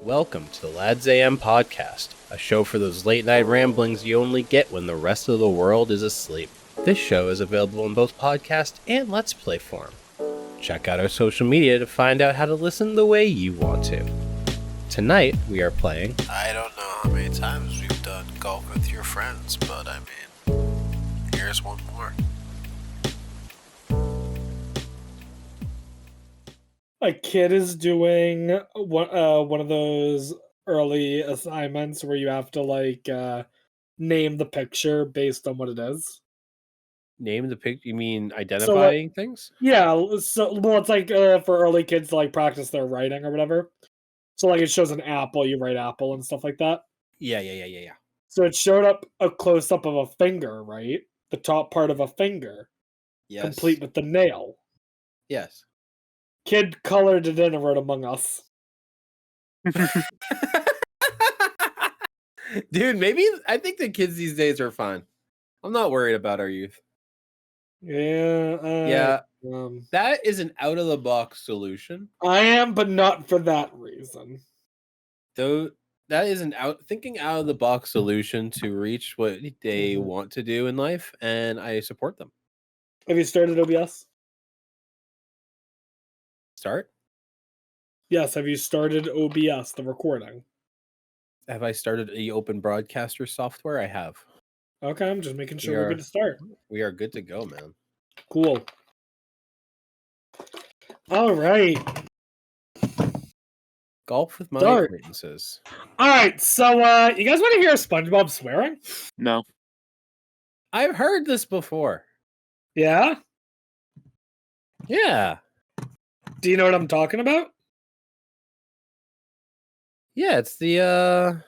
Welcome to the Lads AM podcast, a show for those late night ramblings you only get when the rest of the world is asleep. This show is available in both podcast and Let's Play form. Check out our social media to find out how to listen the way you want to. Tonight, we are playing... I don't know how many times we've done golf with your friends, but I mean, here's one more. A kid is doing one of those early assignments where you have to name the picture based on what it is. Name the picture? You mean identifying things? Yeah, it's like for early kids to practice their writing or whatever. So it shows an apple, you write apple and stuff like that. Yeah. So it showed up a close up of a finger, right? The top part of a finger, Yes. complete with the nail. Yes. Kid colored it in and wrote Among Us. Dude, I think the kids these days are fine. I'm not worried about our youth. Yeah. That is an out-of-the-box solution. I am, but not for that reason. Though that is thinking out-of-the-box solution to reach what they want to do in life, and I support them. Have you started OBS? Start? Yes, have you started OBS, the recording? Have I started the Open Broadcaster software? I have. Okay, I'm just making sure we're good to start. We are good to go, man. Cool. All right. Golf with my acquaintances. All right, so you guys want to hear SpongeBob swearing? No. I've heard this before. Yeah? Yeah. Do you know what I'm talking about? Yeah, it's the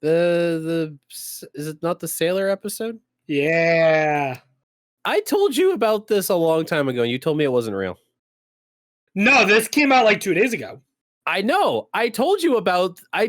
is it not the sailor episode? Yeah. I told you about this a long time ago, and you told me it wasn't real. No, this came out 2 days ago. I know. I told you that I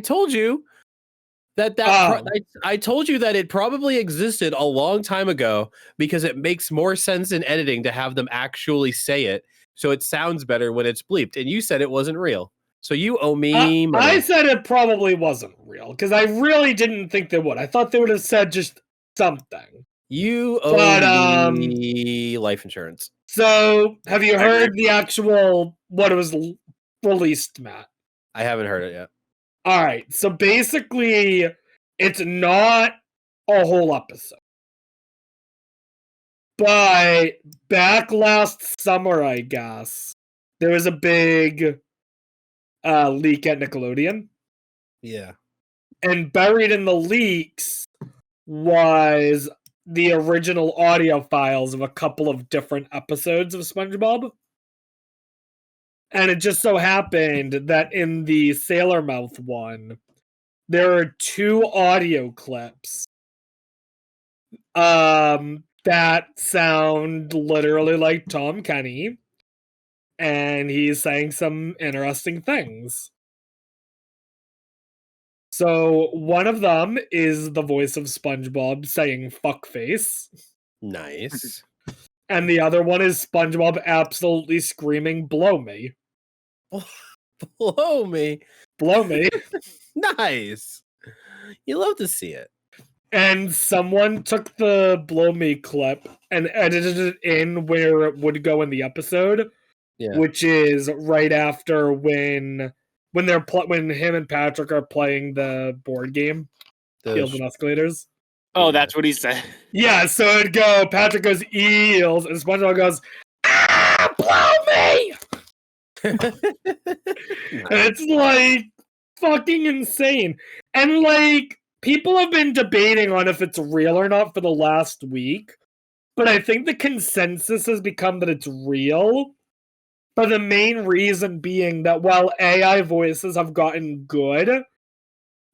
told you that it probably existed a long time ago because it makes more sense in editing to have them actually say it, so it sounds better when it's bleeped. And you said it wasn't real. So you owe me money. I said it probably wasn't real because I really didn't think they would. I thought they would have said just something. You owe me life insurance. So, have you heard the actual what it was released, Matt? I haven't heard it yet. All right. So basically, it's not a whole episode. But back last summer, I guess, there was a big leak at Nickelodeon. Yeah. And buried in the leaks was the original audio files of a couple of different episodes of SpongeBob. And it just so happened that in the Sailor Mouth one, there are 2 audio clips that sound literally like Tom Kenny, and he's saying some interesting things. So one of them is the voice of SpongeBob saying fuckface. Nice. And the other one is SpongeBob absolutely screaming, blow me. Blow me. Blow me. Nice. You love to see it. And someone took the blow me clip and edited it in where it would go in the episode, which is right after when him and Patrick are playing the board game, Eels and Escalators. Oh, that's what he said. Yeah, so it'd go, Patrick goes, eels, and SpongeBob goes, blow me! And it's fucking insane. And people have been debating on if it's real or not for the last week, but I think the consensus has become that it's real. But the main reason being that while AI voices have gotten good,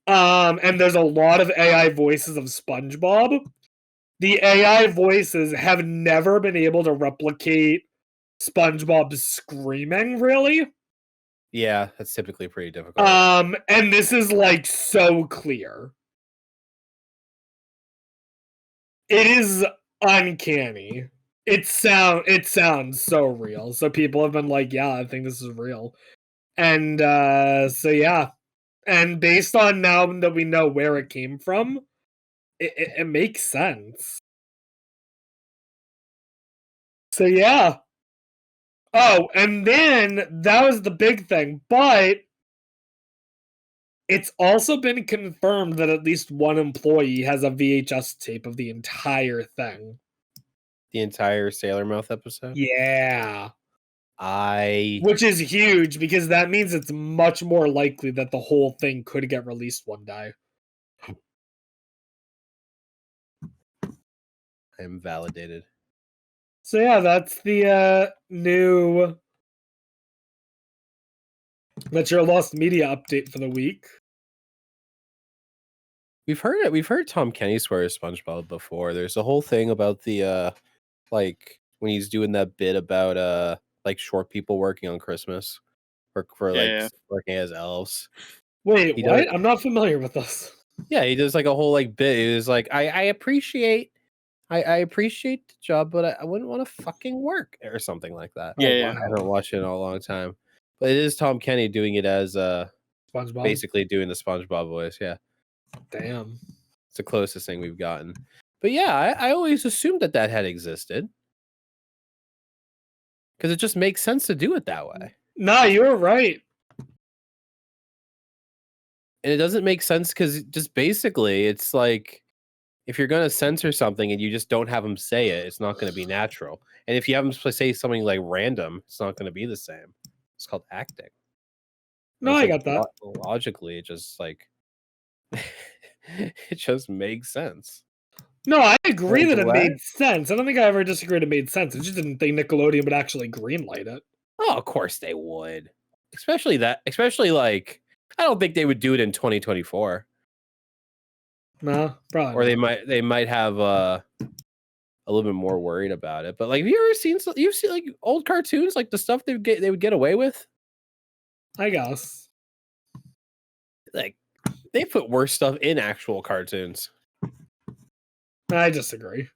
and there's a lot of AI voices of SpongeBob, the AI voices have never been able to replicate SpongeBob's screaming, really. Yeah, that's typically pretty difficult. And this is so clear. It is uncanny. It sounds so real. So people have been like, yeah, I think this is real. And so yeah. And based on now that we know where it came from, it makes sense. So yeah. Oh, and then that was the big thing, but it's also been confirmed that at least one employee has a VHS tape of the entire thing. The entire Sailor Mouth episode? Yeah. I Which is huge because that means it's much more likely that the whole thing could get released one day. am validated. So yeah, that's the new That's your Lost Media update for the week. We've heard it. We've heard Tom Kenny swear at SpongeBob before. There's a whole thing about the like when he's doing that bit about like short people working on Christmas for like Yeah. working as elves. Wait, He what? does- I'm not familiar with this. Yeah, he does like a whole like bit. He was like, I appreciate the job, but I wouldn't want to fucking work or something like that. Yeah, I yeah. haven't watched it in a long time. But it is Tom Kenny doing it as SpongeBob. basically doing the SpongeBob voice, yeah. Damn. It's the closest thing we've gotten. But yeah, I always assumed that had existed. Because it just makes sense to do it that way. Nah, you were right. And it doesn't make sense because just basically it's like if you're going to censor something and you just don't have them say it, it's not going to be natural. And if you have them say something like random, it's not going to be the same. It's called acting. No, It's I like got that. logically, it just like it just makes sense. No, I agree that it What? made sense. I don't think I ever disagreed it made sense. I just didn't think Nickelodeon would actually greenlight it. Oh, of course they would. Especially like I don't think they would do it in 2024. No, probably. Or not. they might have a little bit more worried about it. But like, have you ever seen you've seen like old cartoons, like the stuff they would get away with? I guess. Like they put worse stuff in actual cartoons. I disagree.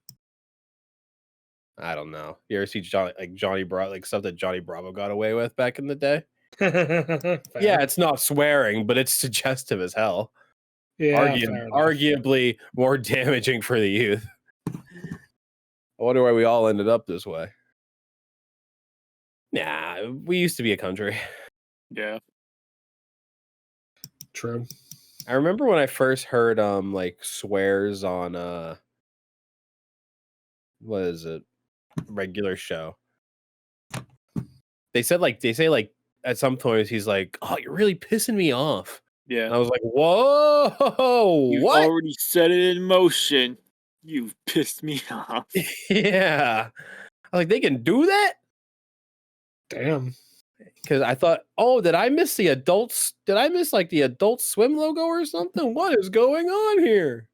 I don't know. You ever see Johnny Bravo, like stuff that Johnny Bravo got away with back in the day? Fair. Yeah, it's not swearing, but it's suggestive as hell. Yeah, fair enough. Arguably more damaging for the youth. I wonder why we all ended up this way. Nah, we used to be a country. Yeah. True. I remember when I first heard like swears on what is it? Regular show. They say like at some point he's like, "Oh, you're really pissing me off." And Yeah. I was like, "Whoa, You what?" already set it in motion. You've pissed me off. Yeah, I was like, they can do that Damn. because I thought, oh, did I miss the adults? Did I miss like the Adult Swim logo or something? What is going on here?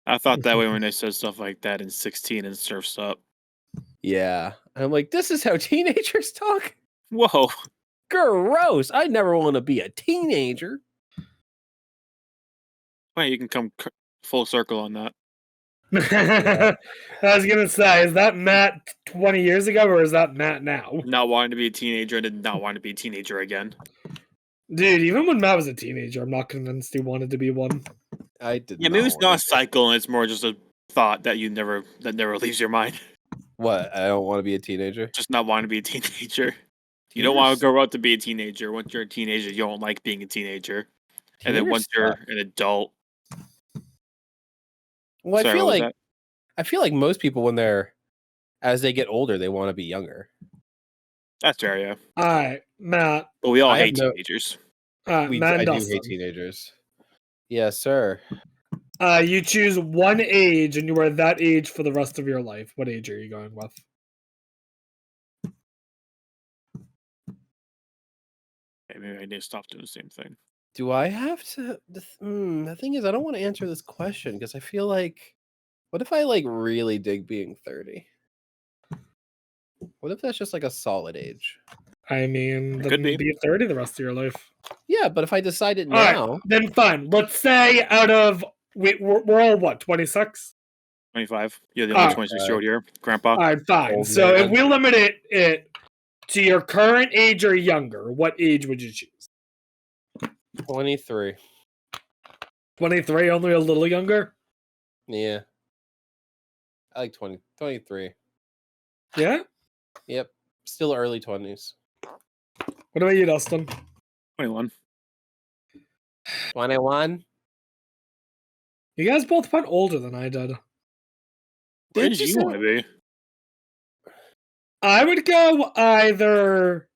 I thought that way when they said stuff like that in 16 and Surf's Up. Yeah, and I'm like, this is how teenagers talk. Whoa. Gross! I never want to be a teenager. Wait, you can come full circle on that. I was gonna say, is that Matt 20 years ago or is that Matt now? Not wanting to be a teenager and then not wanting to be a teenager again. Dude, even when Matt was a teenager, I'm not convinced he wanted to be one. I did. Yeah, maybe it's want not a to be- cycle and it's more just a thought that never leaves your mind. What? I don't want to be a teenager. Just not wanting to be a teenager. You don't want to grow up to be a teenager. Once you're a teenager, you don't like being a teenager. And then Teenagers once you're suck. an adult, Well, Sorry, what was that? I feel like most people as they get older, they want to be younger. That's fair, yeah. Alright, Matt. But we all I have hate no- teenagers. Matt I and do Dustin. hate teenagers. Yes, sir. You choose one age and you are that age for the rest of your life. What age are you going with? Okay, maybe I need to stop doing the same thing. Do I have to? The thing is, I don't want to answer this question because I feel like, what if I like really dig being 30? What if that's just like a solid age? I mean, It then could be. 30 the rest of your life. Yeah, but if I decide it Alright. now, Then fine. Let's say out of we're all what, 26? 25. You're the Ah, only 26-year-old here, Grandpa. Alright, fine. Old So man. if we limit it to your current age or younger, what age would you choose? 23. 23, only a little younger? Yeah. I like 23. Yeah? Yep. Still early 20s. What about you, Dustin? 21. 21? You guys both went older than I did. Where Did did you you say- want to be? I would go either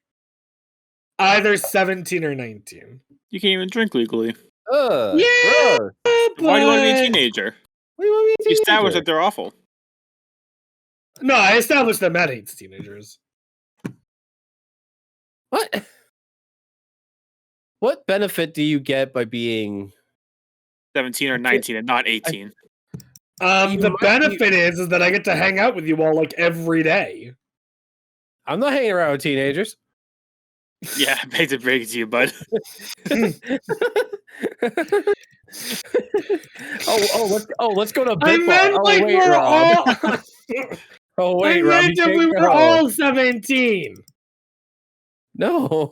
17 or 19. You can't even drink legally. Yeah, Bro. Why do you want to be a but- teenager? What do you want me to You do? established that they're awful. No, I established that Matt hates teenagers. What? What benefit do you get by being 17 or 19 and not 18. You The might- benefit is that I get to hang out with you all like every day. I'm not hanging around with teenagers. Yeah, I hate to break it to you, bud. Let's go to I Big meant Bar. like Oh wait, we're Rob. all. Oh I wait, Rob. meant You if we can't were go. all 17. No.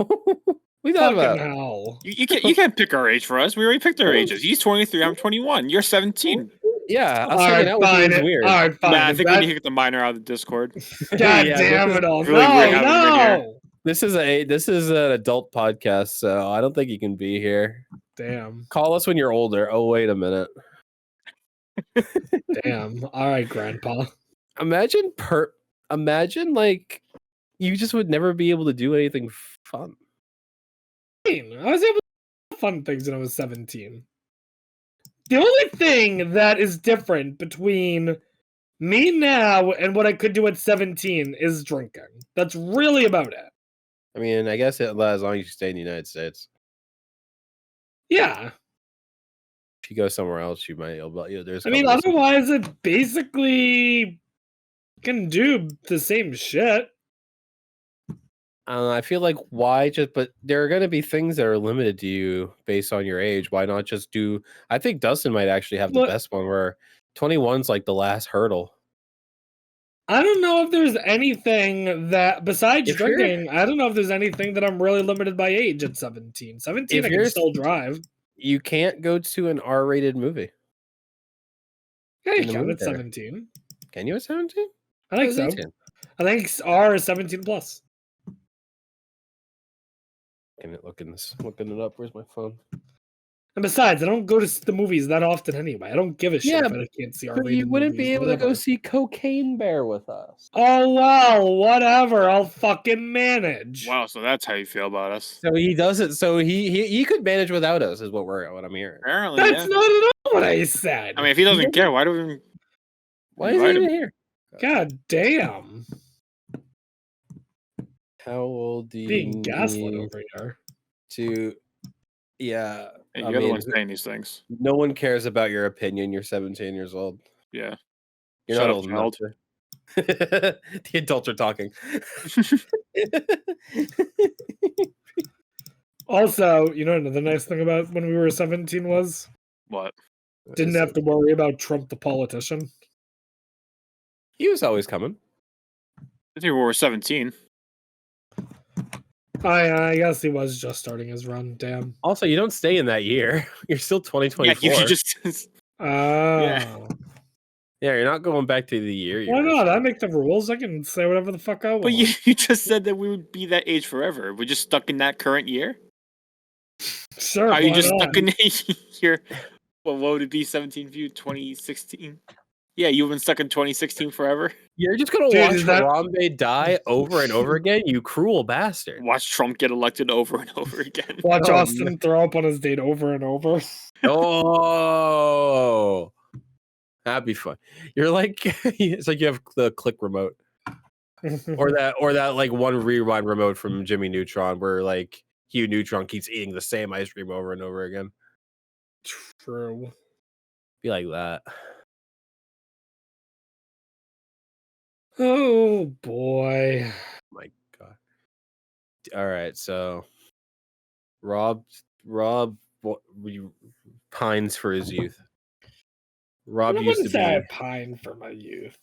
We thought Fucking about. hell. You can't pick our age for us. We already picked our ages. He's 23. I'm 21. You're 17. Yeah, us All hanging right, out with you fine. is weird. All right, fine. Nah, I Is think we that- need to get the minor out of the Discord. God Yeah, damn this it all. really weird having him in here. No. This is an adult podcast, so I don't think you can be here. Damn. Call us when you're older. Oh wait a minute. Damn. All right, Grandpa. Imagine like you just would never be able to do anything fun. I was able to do fun things when I was 17. The only thing that is different between me now and what I could do at 17 is drinking. That's really about it. I mean, I guess as long as you stay in the United States. Yeah. If you go somewhere else, you might. There's. I mean, otherwise, it basically can do the same shit. I feel like but there are going to be things that are limited to you based on your age. Why not just do? I think Dustin might actually have the Look- best one where 21's like the last hurdle. I don't know if there's anything that, besides If you're- drinking, I don't know if there's anything that I'm really limited by age at 17. 17, If I can you're- still drive. You can't go to an R-rated movie. Yeah, in you the can movie at theater. 17. Can you at 17? I think so. I think R is 17 plus. Looking it up. Where's my phone? And besides, I don't go to the movies that often anyway. I don't give a shit Yeah, if I can't see But R-rated you wouldn't be movies, able to go whatever. see Cocaine Bear with us. Oh, well, whatever. I'll fucking manage. Wow, so that's how you feel about us. So he doesn't. So he could manage without us, is what I'm hearing. Apparently, That's yeah. not at all what I said. I mean, if he doesn't care, why do we even... Why is he invite him? even here? God damn. How old do you Being gaslit need over here. to? Yeah, Hey, I you're the mean, one saying these things. no one cares about your opinion. You're 17 years old. Yeah. You're Shut not up, old child. enough. The adults are talking. Also, you know, another nice thing about when we were 17 was What? didn't have to worry about Trump the politician. He was always coming. I think we were 17. I guess he was just starting his run. Damn. Also, you don't stay in that year. You're still Yeah, 2024. you just... Oh. Yeah, you're not going back to the year. Why not? I make the rules. I can say whatever the fuck I want. But you just said that we would be that age forever. We're just stuck in that current year? Sure. Are you why just not? stuck in a year? Well, what would it be, 17 for you? 2016? Yeah, you've been stuck in 2016 forever? You're just gonna Dude, watch is that- Harambe die over and over again. You cruel bastard. Watch Trump get elected over and over again. Watch Oh, Austin throw up on his date over and over. Oh, that'd be fun. You're like, it's like you have the click remote, or that like one rewind remote from Jimmy Neutron, where like Hugh Neutron keeps eating the same ice cream over and over again. True. Be like that. Oh boy. My God. All right, so Rob pines for his youth. Rob I used to wouldn't say I be pine for my youth.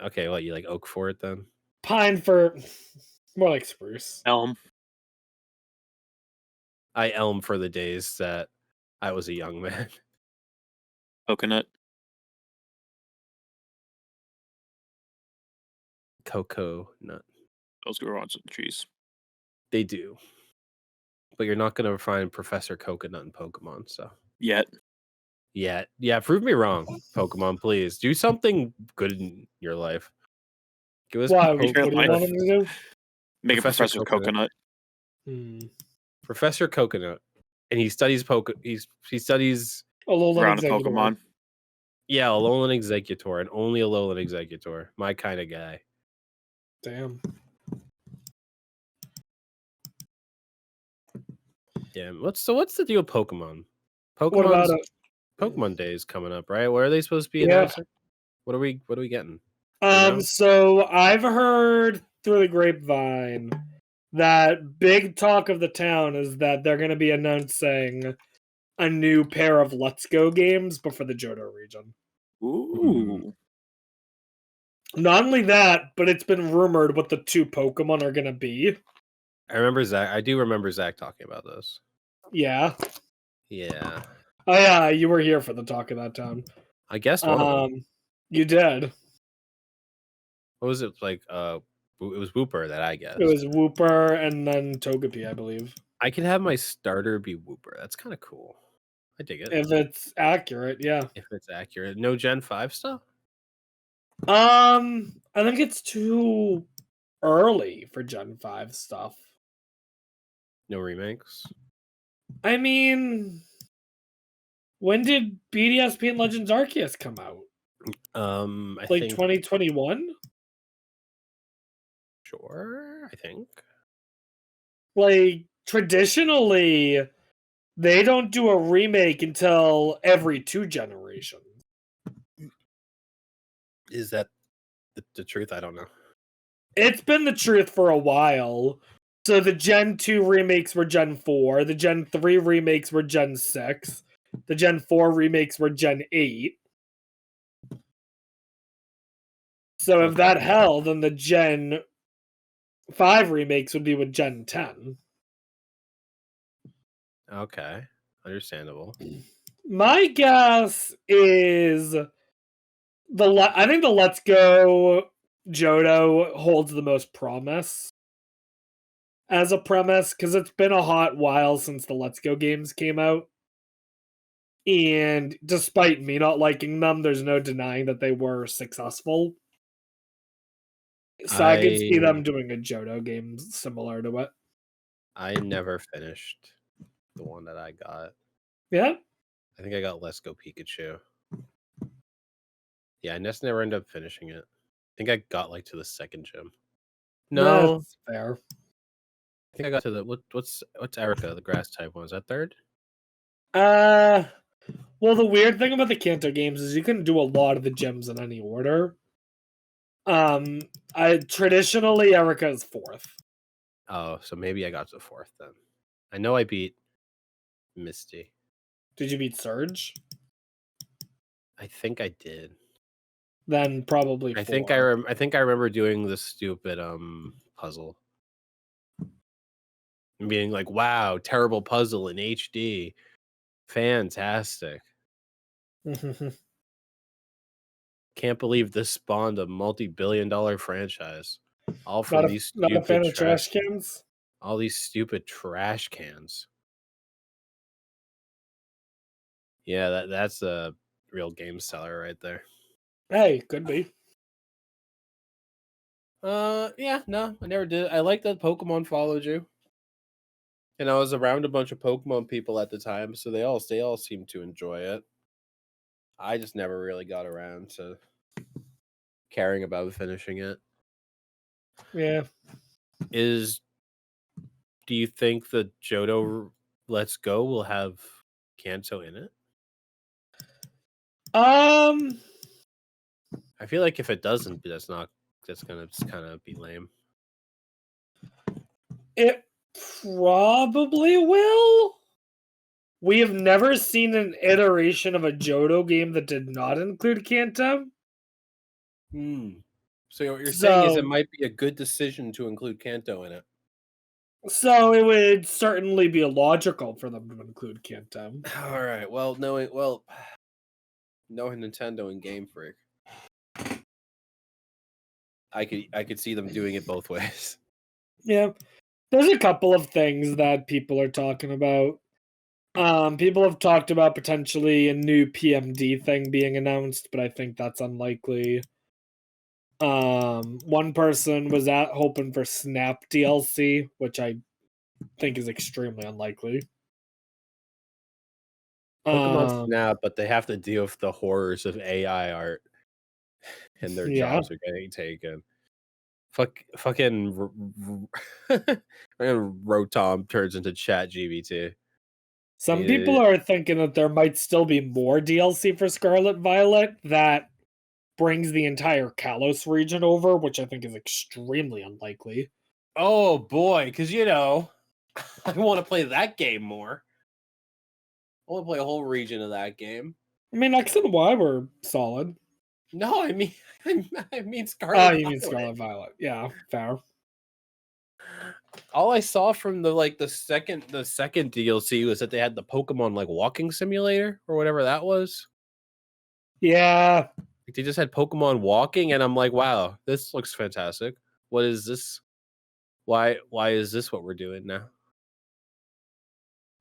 okay. What, you like oak for it then? Pine for more like spruce. Elm. I elm for the days that I was a young man. Coconut. Cocoa nut. Those grow on some trees. They do. But you're not gonna find Professor Coconut in Pokemon, so Yet. yeah, prove me wrong, Pokemon, please. Do something good in your life. Give us Why? Sure, What do you like- want him to do? Make a Professor Professor Coconut. Professor Coconut, and he studies he studies Alolan Around a Exeggutor. Pokemon. Alolan Exeggutor, and only Alolan Exeggutor. My kind of guy. Damn. Damn. What's the deal with Pokemon? What about Pokemon's it? Pokemon Day is coming up, right? Where are they supposed to be Yeah. announcing? What are we getting? know? So I've heard through the grapevine that big talk of the town is that they're going to be announcing a new pair of Let's Go games, but for the Johto region. Ooh. Not only that, but it's been rumored what the two Pokemon are going to be. I do remember Zach talking about this. Yeah. Yeah. Oh yeah, you were here for the talk of that town. I guess one of them. You did. What was it like? It was Wooper that I guess. It was Wooper and then Togepi, I believe. I could have my starter be Wooper. That's kind of cool. I dig it. If it's accurate, yeah. If it's accurate. No Gen 5 stuff? I think it's too early for Gen 5 stuff. No remakes? I mean, when did BDSP and Legends Arceus come out? I Like think 2021? sure. I think. Like, traditionally, they don't do a remake until every 2 generations. Is that the truth? I don't know. It's been the truth for a while. So the Gen 2 remakes were Gen 4, the Gen 3 remakes were Gen 6, the Gen 4 remakes were Gen 8. So if that held, then the Gen 5 remakes would be with Gen 10. Okay. Understandable. My guess is I think the Let's Go Johto holds the most promise as a premise, because it's been a hot while since the Let's Go games came out. And despite me not liking them, there's no denying that they were successful. So I could see them doing a Johto game similar to it. I never finished the one that I got. Yeah? I think I got Let's Go Pikachu. Yeah, I just never ended up finishing it. I think I got like to the second gym. No, That's fair. I think I got to the what's Erica, the grass type one? Is that third? Well, the weird thing about the Kanto games is you can do a lot of the gyms in any order. Traditionally Erica is 4th. Oh, so maybe I got to the 4th then. I know I beat Misty. Did you beat Surge? I think I did. Then probably 4. I think I remember doing the stupid puzzle. And being like, wow, terrible puzzle in HD. Fantastic. Can't believe this spawned a multi-billion-dollar franchise. All from these not a stupid fan of trash cans? all these stupid trash cans. Yeah, that's a real game seller right there. Hey, could be. Yeah, no, I never did. I like that Pokemon followed you. And I was around a bunch of Pokemon people at the time, so they all seemed to enjoy it. I just never really got around to caring about finishing it. Yeah. Do you think the Johto Let's Go will have Kanto in it? I feel like if it doesn't, that's gonna just kind of be lame. It probably will. We have never seen an iteration of a Johto game that did not include Kanto. So what you're saying is it So- might be a good decision to include Kanto in it. So it would certainly be illogical for them to include Kanto. All right. Well, knowing Nintendo and Game Freak, I could see them doing it both ways. Yeah. There's a couple of things that people are talking about. People have talked about potentially a new PMD thing being announced, but I think that's unlikely. One person was hoping for Snap DLC, which I think is extremely unlikely. Pokemon Snap, but they have to deal with the horrors of AI art, and their Yeah. jobs are getting taken. Fucking Rotom turns into Chat GBT. Some Yeah. people are thinking that there might still be more DLC for Scarlet Violet that brings the entire Kalos region over, which I think is extremely unlikely. Oh boy, because I want to play that game more. I want to play a whole region of that game. I mean, X and Y were solid. No, I mean, Scarlet. Oh, you mean Violet. Scarlet Violet? Yeah, fair. All I saw from the second DLC was that they had the Pokemon like walking simulator or whatever that was. Yeah, Like, they just had Pokemon walking, and I'm like, wow, this looks fantastic. What is this? Why is this what we're doing now?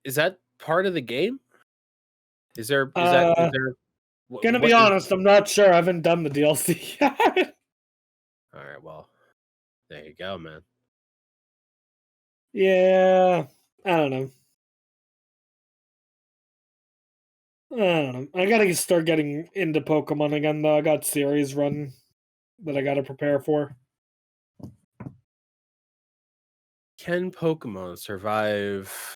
Is that part of the game? Is there? Gonna be honest, I'm not sure. I haven't done the DLC yet. All right, well, there you go, man. Yeah, I don't know. I gotta start getting into Pokemon again, though. I got series run that I gotta prepare for. Can Pokemon survive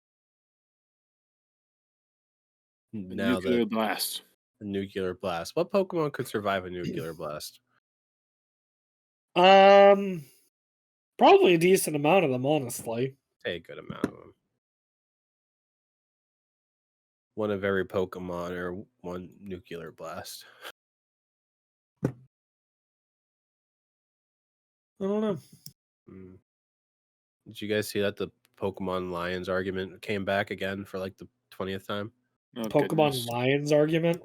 now Nuclear that blast. a nuclear blast? What Pokemon could survive a nuclear blast? Probably a decent amount of them, honestly. Say a good amount of them. One of every Pokemon or one nuclear blast. I don't know. Mm. Did you guys see that the Pokemon Lions argument came back again for like the 20th time? Oh, Pokemon goodness. Lions argument?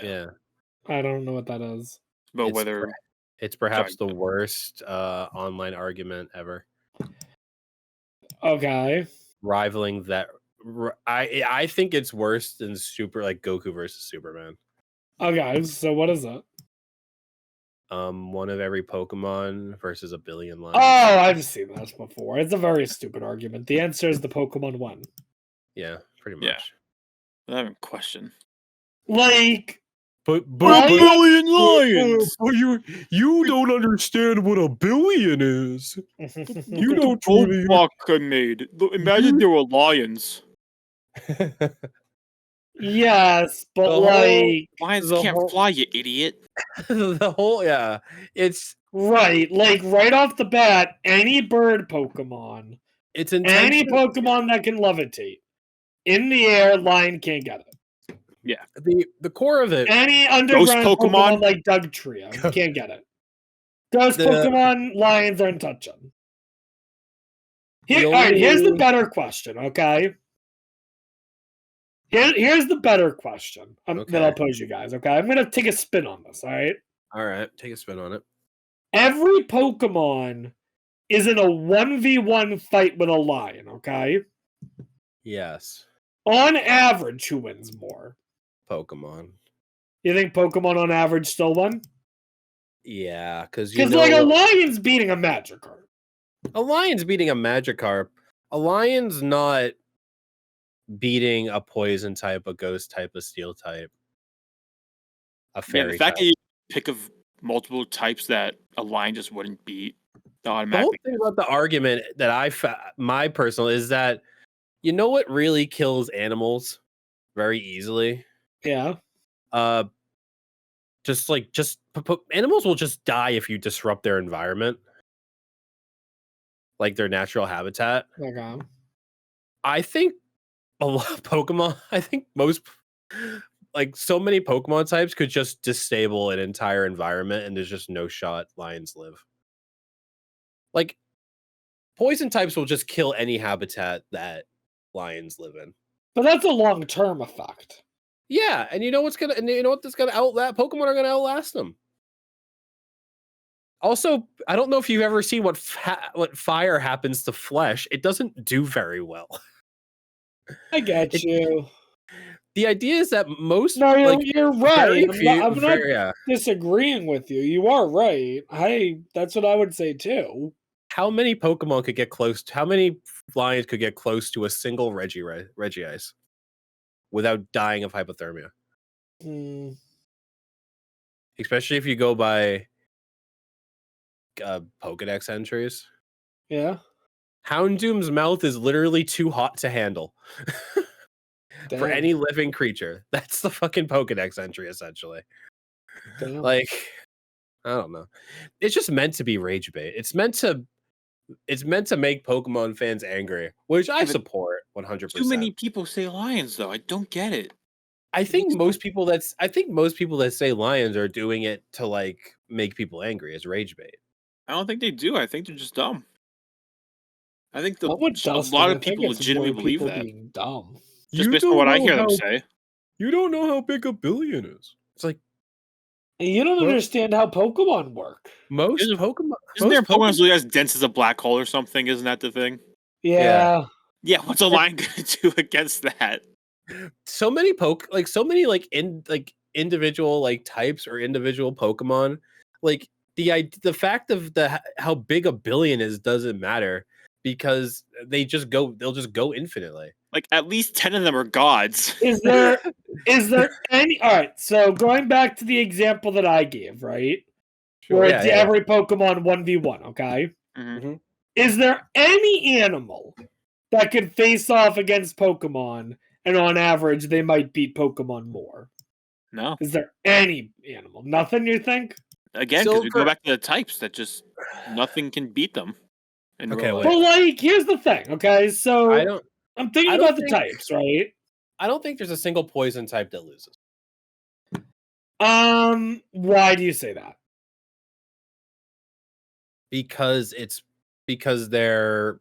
Yeah. I don't know what that is. But It's whether It's perhaps the Sorry. worst online argument ever, Okay. rivaling that. I think it's worse than Goku versus Superman. Okay, so what is it? One of every Pokemon versus a billion lions. Oh, I've seen this before. It's a very stupid argument. The answer is the Pokemon one. Yeah, pretty Yeah. much. I have a question. Like, But Well, billion you don't understand what a billion is. You don't really- Roblox I made. Imagine there were lions. yes, but The whole- like, Lions The can't whole- fly, you idiot. The whole it's right, like right off the bat, any bird Pokemon, it's any intentional. Pokemon that can levitate in the air, lion can't get it. The core of it. Any underground Pokemon? Pokemon like Dugtrio, you can't get it. Ghost The- Pokemon, lions aren't touching. The All right, here's the only- better question, okay? Here's the better question that Okay. I'll pose you guys, okay? I'm going to take a spin on this, all right? All right, take a spin on it. Every Pokemon is in a 1v1 fight with a lion, okay? Yes, On average, who wins more? Pokemon. You think Pokemon on average still won? Yeah, because Because like a lion's beating a Magikarp. a lion's beating a Magikarp. A lion's not beating a poison type, a ghost type, a steel type, a Yeah, fairy the fact type. that you pick of multiple types that a lion just wouldn't beat The whole automatically. thing about the argument that my personal is that you know what really kills animals very easily. Yeah. Animals will just die if you disrupt their environment, like their natural habitat. Okay. I think a lot of Pokemon. I think most like so many Pokemon types could just disable an entire environment, and there's just no shot lions live. Like poison types will just kill any habitat that lions live in. But that's a long-term effect. Yeah, and you know what's gonna, and you know what that's gonna outlast Pokemon are gonna outlast them. Also, I don't know if you've ever seen what fire happens to flesh. It doesn't do very well. I get you. The idea is that most No, you're right. I'm not yeah. disagreeing with you. You are right. That's what I would say too. How many Pokemon could get close? How many lions could get close to a single Regice without dying of hypothermia? Hmm. Especially if you go by Pokedex entries. Yeah. Houndoom's mouth is literally too hot to handle for Damn. any living creature. That's the fucking Pokedex entry, essentially. Damn. Like, I don't know. It's just meant to be rage bait. It's meant to make Pokemon fans angry, which I support 100%. Too many people say lions, though. I don't get it. I think most people that say lions are doing it to like make people angry as rage bait. I don't think they do. I think they're just dumb. I think a What would lot Dustin? I of think people it's legitimately more believe people that. being dumb. Just based on what I hear them say. You don't know how big a billion is. It's like And you don't Well- understand how Pokemon work. most Isn't- Pokemon. Isn't there most Pokemon really as dense as a black hole or something? Isn't that the thing? Yeah. Yeah, what's a lion gonna do against that? so many individual like types or individual Pokemon, like the fact of how big a billion is doesn't matter because they'll just go infinitely. Like at least 10 of them are gods. Is there any all right, so going back to the example that I gave, right? Where it's every Pokemon 1v1, okay? Mhm. Is there any animal that could face off against Pokemon and on average they might beat Pokemon more? No. Is there any animal? Nothing, you think? Again, because we go Silver- back to the types that just nothing can beat them. in Okay, real wait. life. Well, like, here's the thing, okay? So I'm thinking I don't about the think- types, right? I don't think there's a single poison type that loses. Why do you say that? Because they're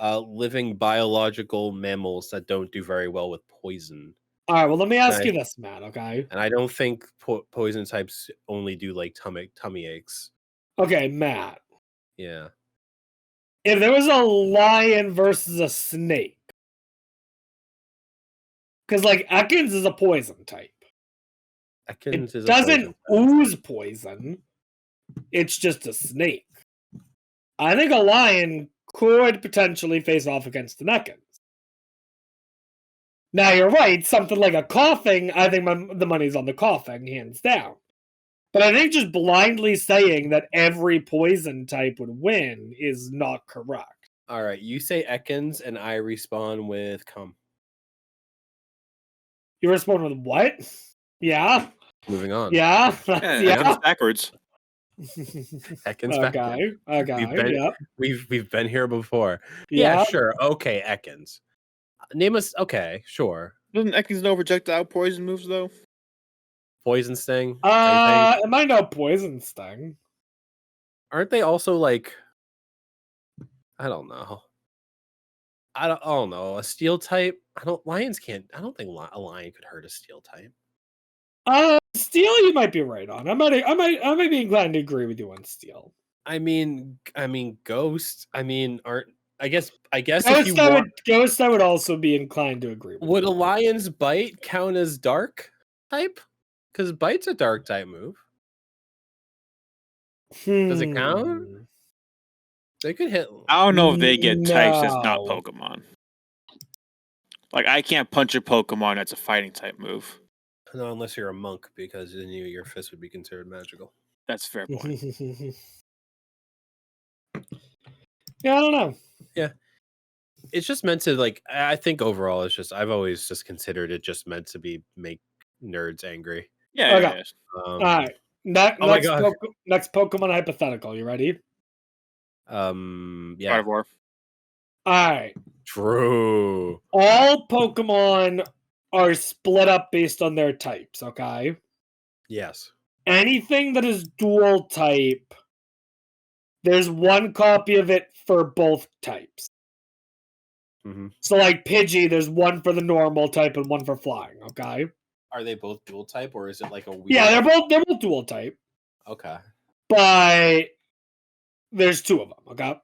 living biological mammals that don't do very well with poison. All right, well, let me ask Okay. you this, Matt, okay? And I don't think poison types only do like tummy aches. Okay, Matt. Yeah. If there was a lion versus a snake, because like Ekans is a poison type. Ekans It is a doesn't poison type. ooze poison. It's just a snake. I think a lion could potentially face off against an Ekans. Now you're right. Something like a coughing, I think the money's on the coughing, hands down. But I think just blindly saying that every poison type would win is not correct. All right, you say Ekans, and I respond with come. You respond with what? Yeah, Moving on. yeah, Yeah, yeah. it's backwards. Ekans back. Okay, yep. We've been here before. Yeah, sure. Okay, Ekans. Name us. Okay, sure. Doesn't Ekans know projectile poison moves though? Poison sting. I think. It might know poison sting. Aren't they also like? I don't know. I don't know. A steel type. Lions can't. I don't think a lion could hurt a steel type. Steel, you might be right on. I might be inclined to agree with you on steel. I mean, ghost. Aren't. I guess if Ghost, you want, I would also be inclined to agree with. would a lion's bite count as dark type? Because bite's a dark type move. Does it count? They could hit. I don't know if they get types that's not No. Pokemon. Like I can't punch a Pokemon that's a fighting type move. No, unless you're a monk, because then your fist would be considered magical. That's a fair point. Yeah, I don't know. It's just meant to like. I think overall, it's just I've always just considered it just meant to make nerds angry. Yeah, Okay. yeah. All right. Oh my God. Next Pokemon hypothetical. You ready? Yeah. Carnivore. All right. True. All Pokemon are split up based on their types, okay? Yes. Anything that is dual type, there's one copy of it for both types. Mm-hmm. So, like Pidgey, there's one for the normal type and one for flying, okay? Are they both dual type, or is it like a weird? Yeah, they're both dual type, Okay. but there's two of them, okay?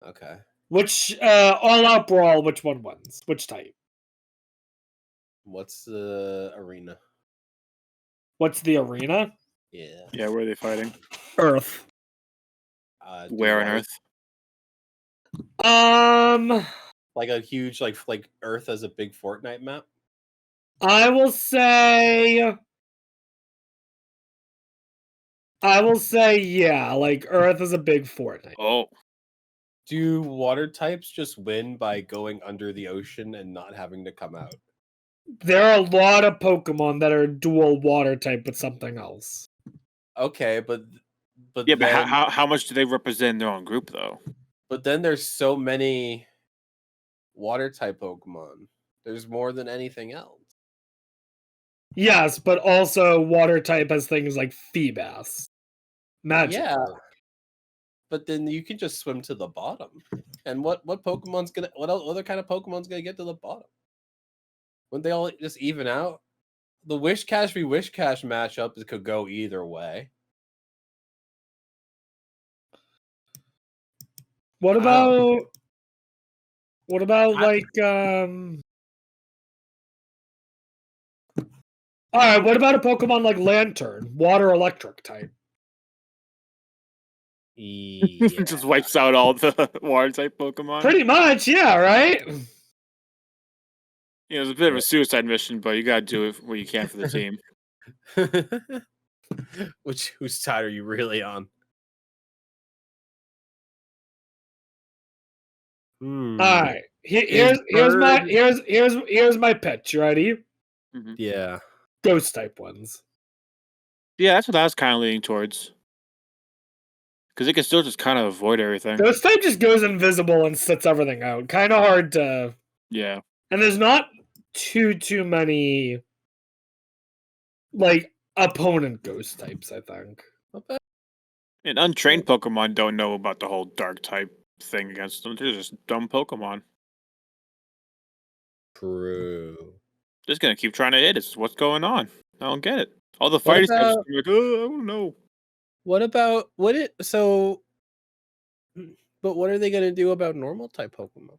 Okay. Which all out brawl, which one wins? Which type? What's the arena? What's the arena? Yeah. Yeah, where are they fighting? Earth. Where on Earth? Like a huge like Earth as a big Fortnite map. I will say yeah, like Earth is a big Fortnite. Oh, Do water types just win by going under the ocean and not having to come out? There are a lot of Pokemon that are dual water type with something else. Okay, but yeah, but then, how much do they represent their own group though? but then there's so many water type Pokemon. There's more than anything else. Yes, but also water type has things like Feebas. Magic. Yeah. But then you can just swim to the bottom. And what Pokemon's gonna what other kind of Pokemon's gonna get to the bottom? Wouldn't they all just even out? The Wishcash v Wishcash matchup could go either way. What about like Alright, what about a Pokemon like Lantern, water electric type? Yeah. Just wipes out all the water type Pokemon. Pretty much, yeah, right? You know, it's a bit of a suicide mission, but you gotta do it what you can for the team. Whose side are you really on? Alright. Here's my pitch. You ready? Mhm. Yeah. Ghost type ones. Yeah, that's what I was kind of leaning towards. Because it can still just kind of avoid everything. Ghost type just goes invisible and sits everything out. Kind of hard to. Yeah. And there's not too many like opponent ghost types, I think. And untrained Pokemon don't know about the whole dark type thing against them. They're just dumb Pokemon. True. Just gonna keep trying to hit. It's what's going on. I don't get it. All the fighters are just like, oh, I don't know. What about but what are they gonna do about normal type Pokemon?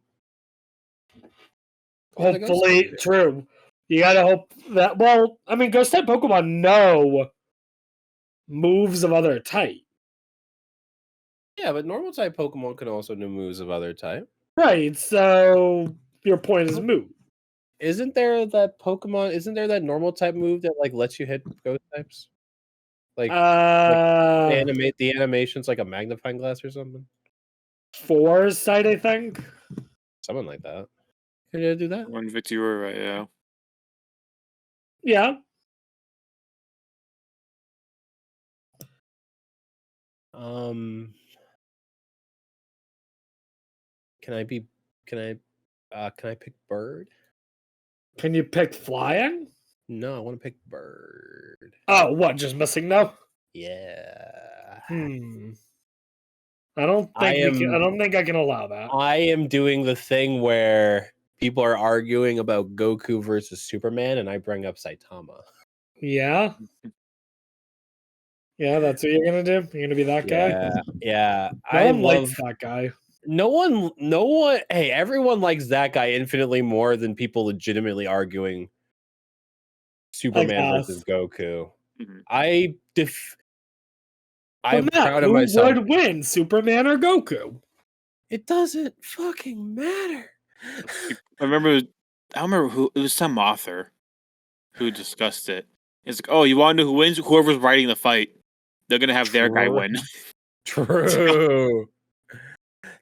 Hopefully, true. You gotta hope that. Well, I mean, ghost type Pokemon know moves of other type. Yeah, but normal type Pokemon can also know moves of other type. Right. So your point is moot. Isn't there that normal type move that like lets you hit ghost types? Like, the animation's like a magnifying glass or something. Foresight, I think. Something like that. Can you do that? One Victor, you were right, yeah. Yeah. Can I pick bird? Can you pick flying? No, I want to pick bird. Oh, what? Just missing now? Yeah. I don't think I can allow that. I am doing the thing where people are arguing about Goku versus Superman, and I bring up Saitama. Yeah. Yeah, that's what you're gonna do. You're gonna be that guy. Yeah. No one likes that guy. No one. Hey, everyone likes that guy infinitely more than people legitimately arguing Superman versus Goku. Mm-hmm. I'm proud of myself. Who would win, Superman or Goku? It doesn't fucking matter. I don't remember who it was. Some author who discussed it. It's like, oh, you want to know who wins? Whoever's writing the fight, they're gonna have their guy win. True.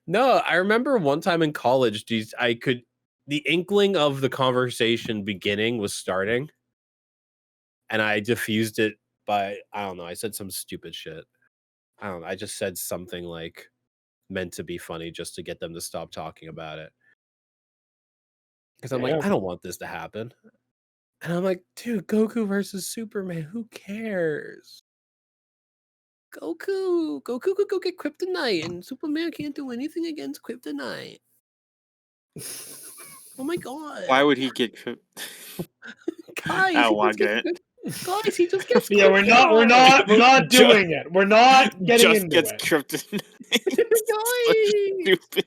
No, I remember one time in college, the inkling of the conversation beginning was starting, and I diffused it by, I don't know, I said some stupid shit. I don't know, I just said something like meant to be funny just to get them to stop talking about it. Because I'm like, I don't want this to happen. And I'm like, dude, Goku versus Superman. Who cares? Goku could go get kryptonite, and Superman can't do anything against kryptonite. Oh my god! Why would he get? Guys, I don't he want just to gets guys, he just gets Yeah, we're not Ju- doing it. We're not getting Just into gets it. kryptonite. Guys. Stupid.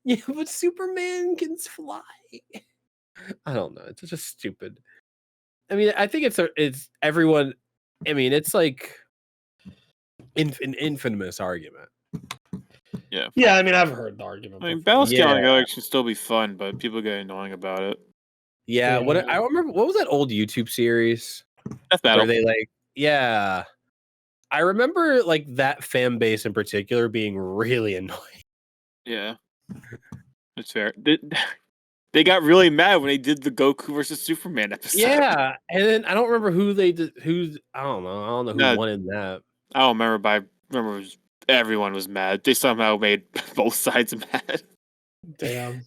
Yeah, but Superman can fly. I don't know. It's just stupid. I mean, I think it's everyone. I mean, it's like an infamous argument. Yeah, I mean, I've heard the argument. I mean, before. Battle Scaling Yeah. Alex should still be fun, but people get annoying about it. Yeah, what Yeah. I remember, what was that old YouTube series Death Battle. where they like, yeah, I remember like that fan base in particular being really annoying. Yeah, that's fair. They got really mad when they did the Goku versus Superman episode. Yeah, and then I don't remember who they did. I don't know who No. won in that. I don't remember, but I remember everyone was mad. They somehow made both sides mad. Damn.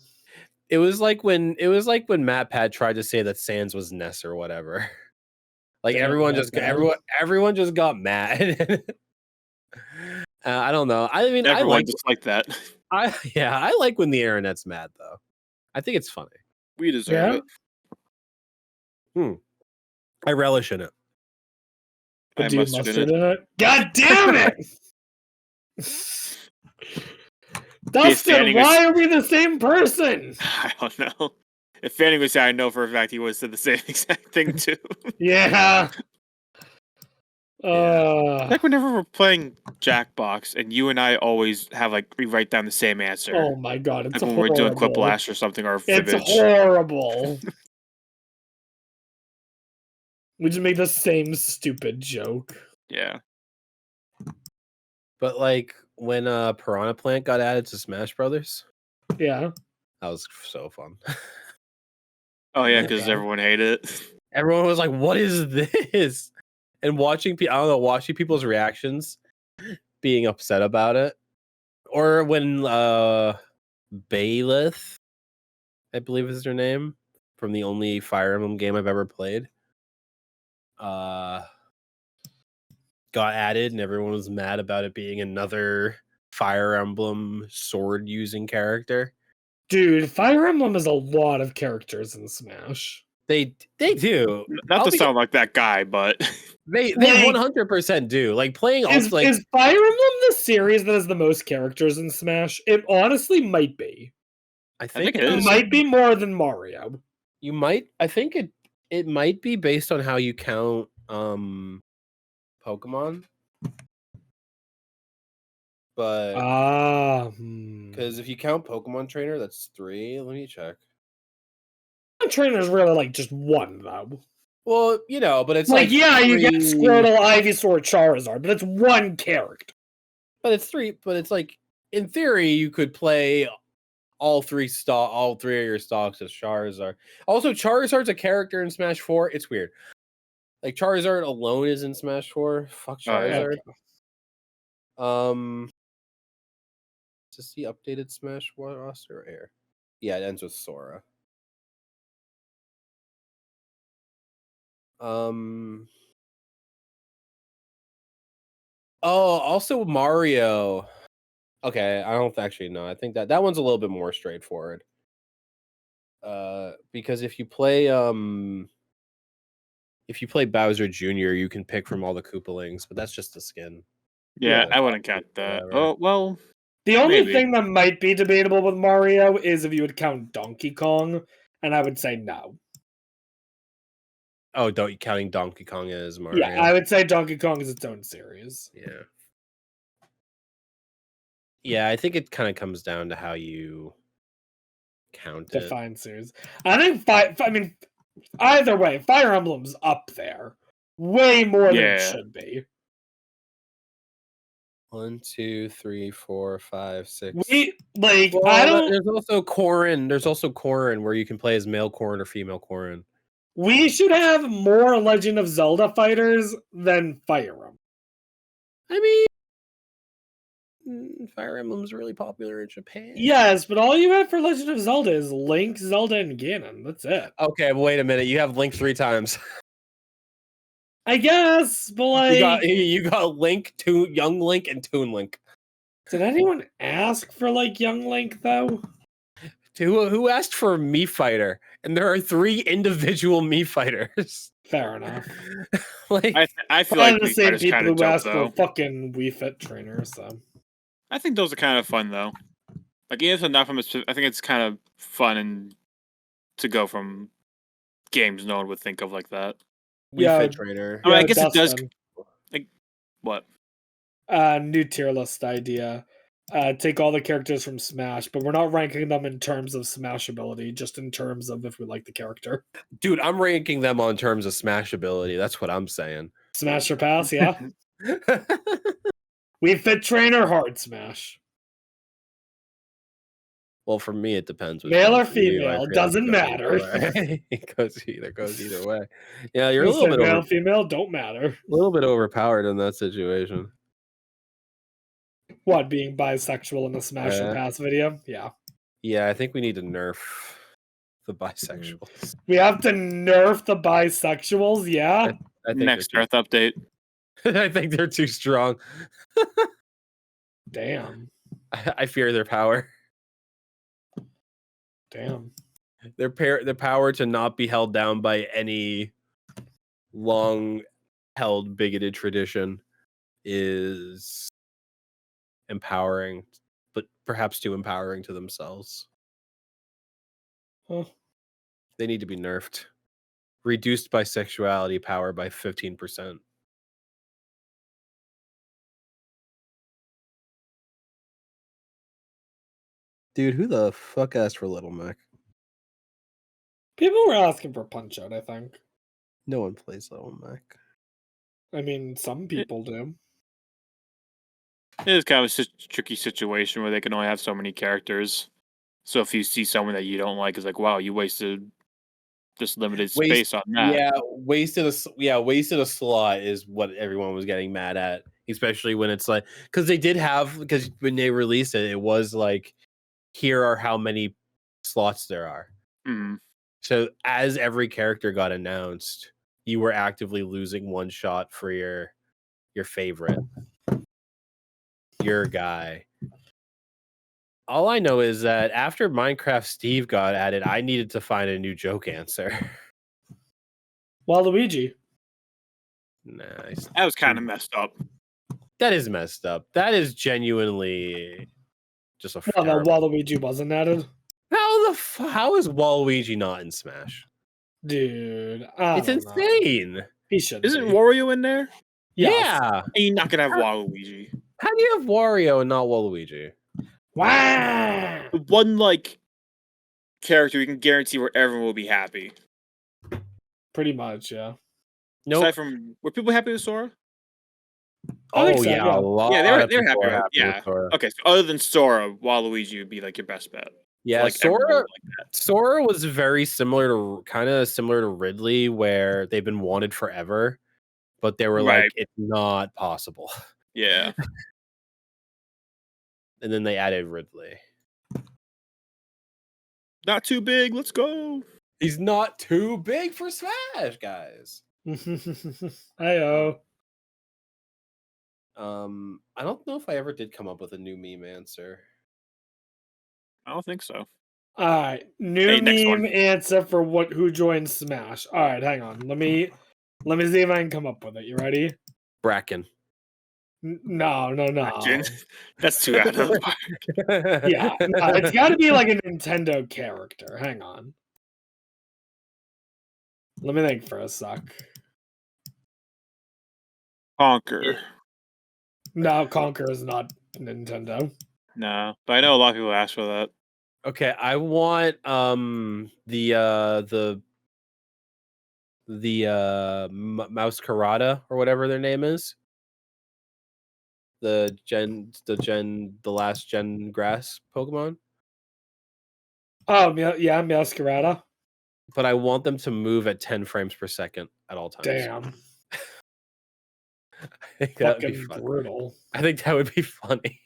It was like when Matt Pat tried to say that Sans was Ness or whatever. Like Damn, everyone Matt just Pat. everyone just got mad. I don't know. I mean, Everyone just like that. I like when the internet's mad though. I think it's funny. We deserve it. I relish in it. But I do you mustard mustard in in it? God damn it! Dustin, Fanning why are we the same person? I don't know. If Fanning was here, I know for a fact he would have said the same exact thing too. Yeah. Like whenever we're playing Jackbox, and you and I always have like we write down the same answer. Oh my god, it's Like when horrible. we're doing Quiplash or something, or It's Fibbage. horrible. We just make the same stupid joke. Yeah. But like when Piranha Plant got added to Smash Brothers, Yeah. that was so fun. Oh yeah, because Yeah. everyone hated it. Everyone was like, "What is this?" And watching people's reactions, being upset about it, or when Bayleth, I believe is her name, from the only Fire Emblem game I've ever played, got added, and everyone was mad about it being another Fire Emblem sword using character. Dude, Fire Emblem has a lot of characters in Smash. They do. Not I'll to be- sound like that guy, but They Like- 100% do. Like playing Is, like is Fire Emblem the series that has the most characters in Smash? It honestly might be. I think think it It is. might be more than Mario. you might. I think it might be based on how you count Pokemon. But because if you count Pokemon Trainer, that's 3. Let me check. Trainer's really like just one though. Well, but it's Like, yeah, you get 3 Squirtle, Ivysaur, Charizard, but it's one character. But it's 3. But it's like in theory, you could play all three of your stocks as Charizard. Also, Charizard's a character in Smash 4. It's weird. Like Charizard alone is in Smash 4. Fuck Oh, yeah. Charizard. Is this the updated Smash roster or Air? Yeah, it ends with Sora. Oh, also Mario. Okay, I don't actually know. I think that one's a little bit more straightforward. Because if you play Bowser Jr., you can pick from all the Koopalings, but that's just a skin. yeah, Yeah, I wouldn't count that. whatever. Oh well, The only Maybe. thing that might be debatable with Mario is if you would count Donkey Kong, and I would say no. Oh, don't you counting Donkey Kong as Mario? Yeah, I would say Donkey Kong is its own series. Yeah. Yeah, I think it kind of comes down to how you count it. Define series. I think either way, Fire Emblem's up there. Way more than Yeah. it should be. 1, 2, 3, 4, 5, 6. Well, I don't. There's also Corrin. There's also Corrin where you can play as male Corrin or female Corrin. We should have more Legend of Zelda fighters than Fire Emblem. I mean, Fire Emblem's really popular in Japan. Yes, but all you have for Legend of Zelda is Link, Zelda, and Ganon. That's it. Okay, but wait a minute. You have Link 3 times. I guess, but like, you got Link, Young Link, and Toon Link. did anyone ask for like Young Link though? Who asked for Mii Fighter? And there are 3 individual Mii Fighters. Fair enough. Like, I feel Probably like the Mii same Fighter's people kind of who dope, asked for though. fucking Wii Fit trainers. So I think those are kind of fun though. Like even if it's not from, I think it's kind of fun and to go from games no one would think of like that. Wii Yeah, Fit Trainer. I mean, I yeah, guess it does. Dustin, What? new tier list idea. Take all the characters from Smash, but we're not ranking them in terms of Smash ability, just in terms of if we like the character. Dude, I'm ranking them on terms of Smash ability. That's what I'm saying. Smash or pass, yeah. Wii Fit trainer, hard Smash. Well, for me, it depends. which Male one or for you, I female, feel like doesn't it goes either matter. way. It goes either way. Yeah, you're a You little said bit male, female, don't matter. a little bit overpowered in that situation. What, being bisexual in the Smash or pass video? Yeah. Yeah, I think we need to nerf the bisexuals. We have to nerf the bisexuals, yeah? I think Next they're Earth update. I think they're too strong. Damn. I fear their power. Damn. Their power to not be held down by any long held bigoted tradition is empowering, but perhaps too empowering to themselves. Huh. They need to be nerfed. Reduced bisexuality power by 15%. Dude, who the fuck asked for Little Mac? People were asking for Punch Out, I think. No one plays Little Mac. I mean, some people do. It is kind of a tricky situation where they can only have so many characters. So if you see someone that you don't like, it's like, wow, you wasted this limited space on that. Yeah, wasted a slot is what everyone was getting mad at, especially when it's like because when they released it, it was like, here are how many slots there are. Mhm. So as every character got announced, you were actively losing one shot for your favorite, your guy. All I know is that after Minecraft Steve got added, I needed to find a new joke answer. Waluigi. Nice. That was kind of messed up. That is messed up. That is genuinely just a Well, that terrible. Waluigi wasn't added. How is Waluigi not in Smash? Dude, It's insane. He should. Isn't Wario in there? Yes. Yeah. And you're not gonna have Waluigi. How do you have Wario and not Waluigi? Wow. One like character you can guarantee where everyone will be happy. Pretty much, yeah. No. Aside from, were people happy with Sora? I think Oh so, yeah, yeah. a lot. Yeah, they were of people happy are with- yeah. with Sora. Okay, so other than Sora, Waluigi would be like your best bet. Yeah, Like everyone Sora. would like that. Sora was very similar to Ridley, where they've been wanted forever, but they were like, Right. it's not possible. Yeah. And then they added Ridley. Not too big. Let's go. He's not too big for Smash, guys. Hi-oh. I don't know if I ever did come up with a new meme answer. I don't think so. All right, new Hey, next meme one. answer for who joined Smash. All right, hang on. Let me see if I can come up with it. You ready? Bracken. No. Imagine. That's too out of the park. Yeah, no, it's got to be like a Nintendo character. Hang on. Let me think for a sec. Conquer. No, Conquer is not Nintendo. No, but I know a lot of people ask for that. Okay, I want the Mouse Karada or whatever their name is. The last gen grass Pokemon. Oh, yeah, Masquerada. But I want them to move at 10 frames per second at all times. Damn, I think that would be fucking fun. brutal. I think that would be funny.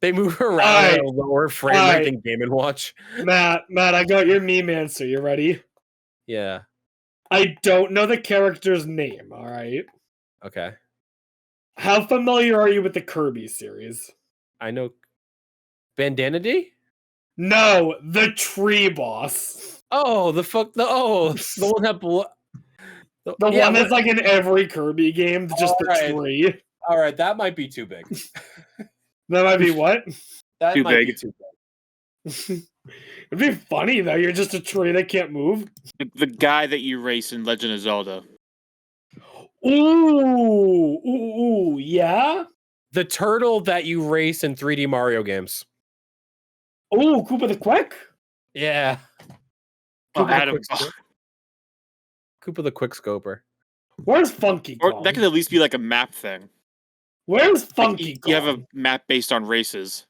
They move around Alright, at a lower frame rate alright. than Game & Watch. Matt, I got your meme answer. You ready? Yeah. I don't know the character's name, alright? Okay. How familiar are you with the Kirby series? I know Bandana D? No, the tree boss. Oh, the one that The one that's like in every Kirby game, just the Alright. tree. All right, that might be too big. That might be what? That Too might be big. too big. It'd be funny though. You're just a tree that can't move. The guy that you race in Legend of Zelda. Ooh, yeah. The turtle that you race in 3D Mario games. Ooh, Koopa the Quick. Yeah. Oh, Koopa the Adam. Quickscoper. Koopa the Quickscoper. Where's Funky Kong? Or that could at least be like a map thing. Where's Like, Funky Kong? you have a map based on races.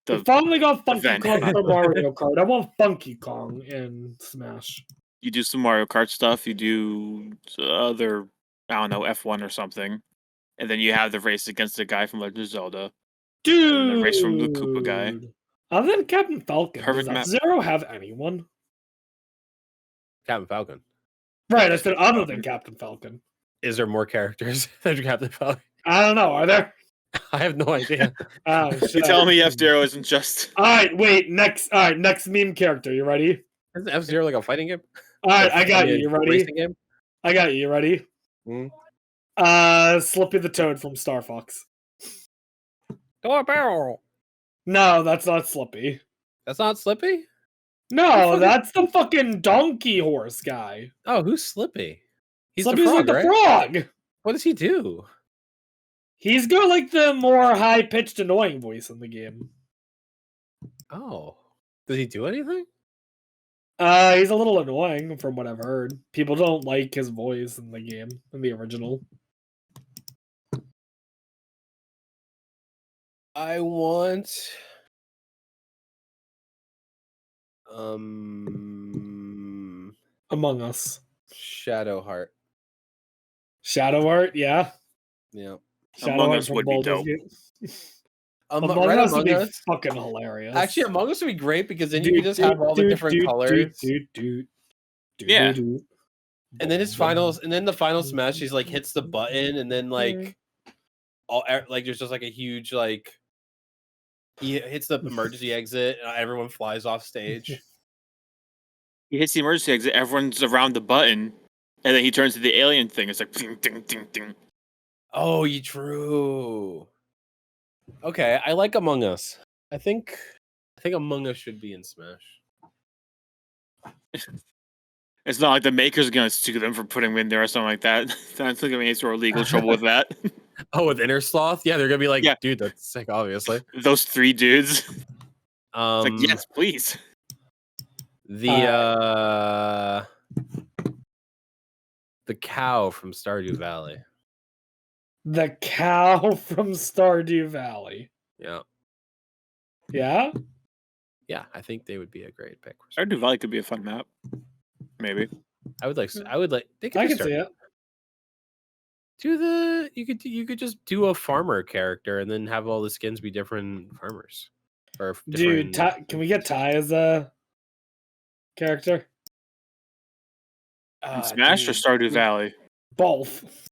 We finally got Funky event. Kong for Mario Kart. I want Funky Kong in Smash. You do some Mario Kart stuff. You do other, I don't know, F1 or something, and then you have the race against the guy from Legend of Zelda. Dude. the race from the Koopa guy. Other than Captain Falcon, Perfect does map. F-Zero have anyone? Captain Falcon. Right, I said other than Captain Falcon. Is there more characters than Captain Falcon? I don't know. Are there? I have no idea. Oh, You shit. telling me F-Zero isn't just... All right, wait. Next meme character. You ready? Isn't F-Zero like a fighting game? All right, Like, I got you. a You ready? Racing game? I got you. You ready? Hmm? Slippy the Toad from Star Fox. Door barrel. No, that's not Slippy. That's not Slippy? No, that's the fucking donkey horse guy. Oh, who's Slippy? He's Slippy's the frog, like the right? frog. What does he do? He's got like the more high-pitched, annoying voice in the game. Oh. Does he do anything? He's a little annoying from what I've heard. People don't like his voice in the game, in the original. I want Among Us. Shadowheart. Shadowheart, yeah. Yeah. Among Shadowheart Us from would be Baldur's dope. Gate. Among Among Us would Among be Us. fucking hilarious. Actually, Among Us would be great because then you can just have all the different colors. Yeah. And then his finals, and then the final smash, he's like hits the button, and then like all like there's just like a huge like he hits the emergency exit, and everyone flies off stage. He hits the emergency exit, everyone's around the button, and then he turns to the alien thing. It's like ding, ding, ding, ding. Oh, you true. Okay, I like Among Us. I think Among Us should be in Smash. It's not like the makers are gonna sue them for putting him in there or something like that. I think I'm answer legal trouble with that. Oh, with Inner Sloth? Yeah, they're gonna be like, Yeah. dude, that's sick, obviously. Those three dudes. It's like, yes, please. The cow from Stardew Valley. The cow from Stardew Valley. Yeah. Yeah? Yeah, I think they would be a great pick. Stardew Valley could be a fun map. Maybe. I would like they could I do can see Stardew. it. You could just do a farmer character and then have all the skins be different farmers. Or Dude, different can we get Ty as a character? Smash or Stardew Valley? Both.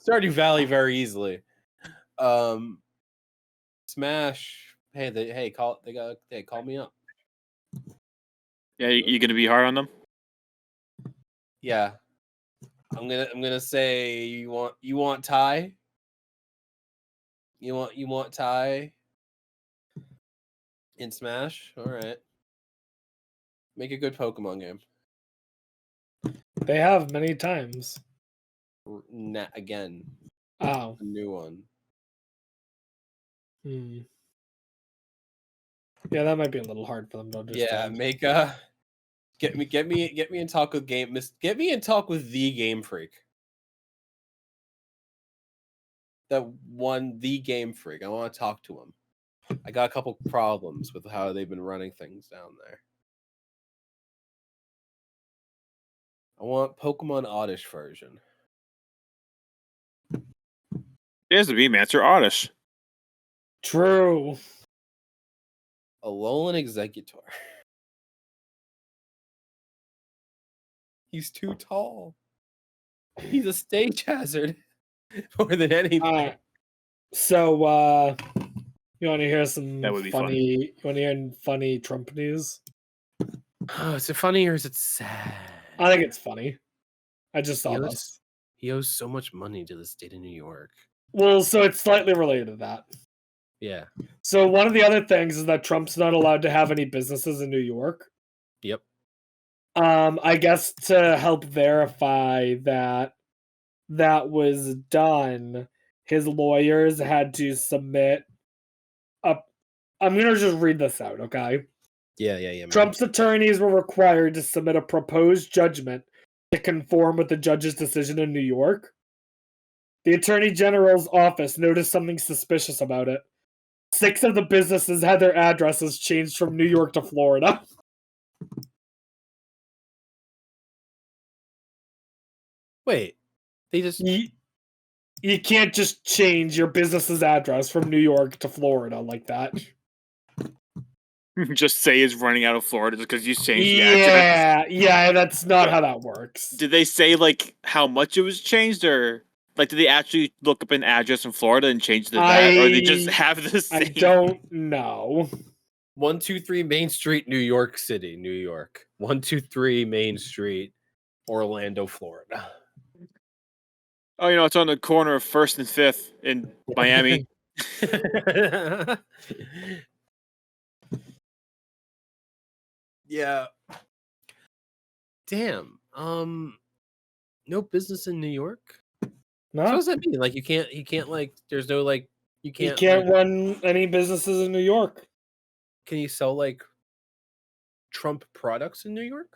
Stardew Valley very easily. Smash. Call me up. Yeah, you gonna be hard on them? Yeah. I'm gonna say you want Ty? You want Ty in Smash? Alright. Make a good Pokemon game. They have many times. Again. Oh. A new one. Yeah, that might be a little hard for them to understand. Yeah, make get me in talk with get me in talk with the Game Freak. The Game Freak. I want to talk to him. I got a couple problems with how they've been running things down there. I want Pokemon Oddish version. There's the beam answer, Oddish. True. Alolan Executor. He's too tall. He's a stage hazard more than anything. So, you want to hear some That would be funny? You want to hear funny Trump news? Oh, is it funny or is it sad? I think it's funny. I just saw this. He owes so much money to the state of New York. Well, so it's slightly related to that. Yeah. So one of the other things is that Trump's not allowed to have any businesses in New York. Yep. I guess to help verify that was done, his lawyers had to submit a. I'm gonna just read this out, okay? Yeah. Man. Trump's attorneys were required to submit a proposed judgment to conform with the judge's decision in New York. The Attorney General's office noticed something suspicious about it. 6 of the businesses had their addresses changed from New York to Florida. Wait, they just You can't just change your business's address from New York to Florida like that. Just say he's running out of Florida just because you changed the address. Yeah, that's not how that works. Did they say like how much it was changed, or like did they actually look up an address in Florida and change that, or they just have the same? I don't know. 123 Main Street, New York City, New York. 123 Main Street, Orlando, Florida. Oh, it's on the corner of 1st and 5th in Miami. Yeah. Damn. No business in New York? No. What does that mean? Like he can't like there's no like you can't like, run any businesses in New York. Can you sell like Trump products in New York?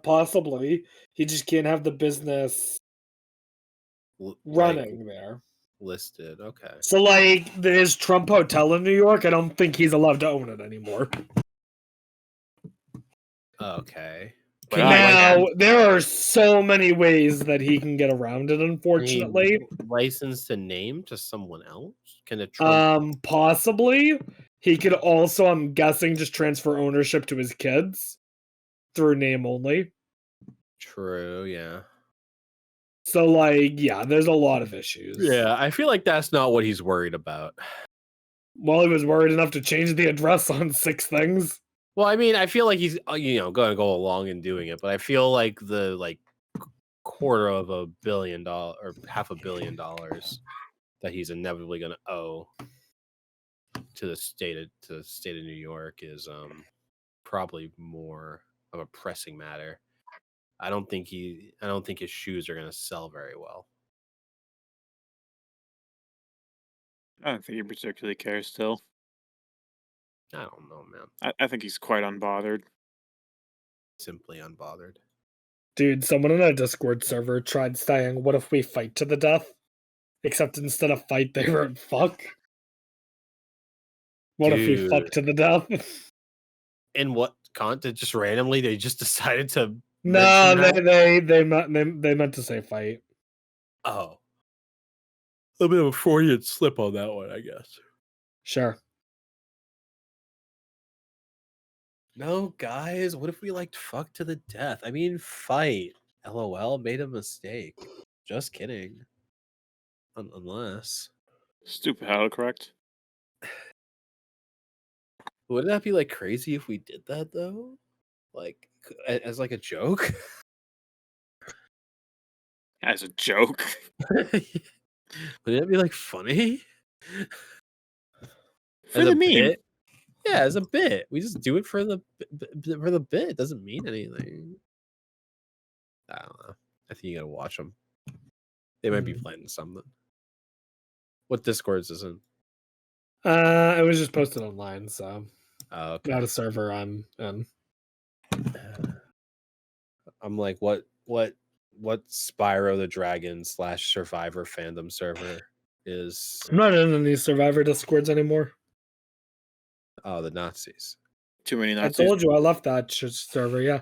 Possibly. He just can't have the business running there. Listed. Okay. So like there's Trump Hotel in New York. I don't think he's allowed to own it anymore. Okay. But now there are so many ways that he can get around it, unfortunately. License the name to someone else? Can a Trump possibly. He could also, I'm guessing, just transfer ownership to his kids through name only. True, yeah. So, like, yeah, there's a lot of issues. Yeah, I feel like that's not what he's worried about. Well, he was worried enough to change the address on 6 things. Well, I mean, I feel like he's, going to go along and doing it, but I feel like the, $250 million or $500 million that he's inevitably going to owe to the state of New York is probably more of a pressing matter. I don't think his shoes are going to sell very well. I don't think he particularly cares still. I don't know, man. I think he's quite unbothered. Simply unbothered. Dude, someone on a Discord server tried saying, "What if we fight to the death?" Except instead of fight, they wrote "fuck." What if we fuck to the death? In what content? Just randomly, they just decided to. No, they meant to say fight. Oh, a bit of a Freudian slip on that one, I guess. Sure. No, guys, what if we fuck to the death? I mean, fight. LOL, made a mistake. Just kidding. Unless. Stupid autocorrect. Wouldn't that be crazy if we did that though? As a joke? As a joke? Wouldn't it be funny? For the meme. Bit? Yeah, as a bit. We just do it for the bit. It doesn't mean anything. I don't know. I think you gotta watch them. They might be planning something. What Discords is in? It was just posted online, so okay. Not a server I'm in. I'm like, what Spyro the Dragon / Survivor fandom server is? I'm not in any Survivor Discords anymore. Oh, the Nazis. Too many Nazis. I told you I left that server, yeah.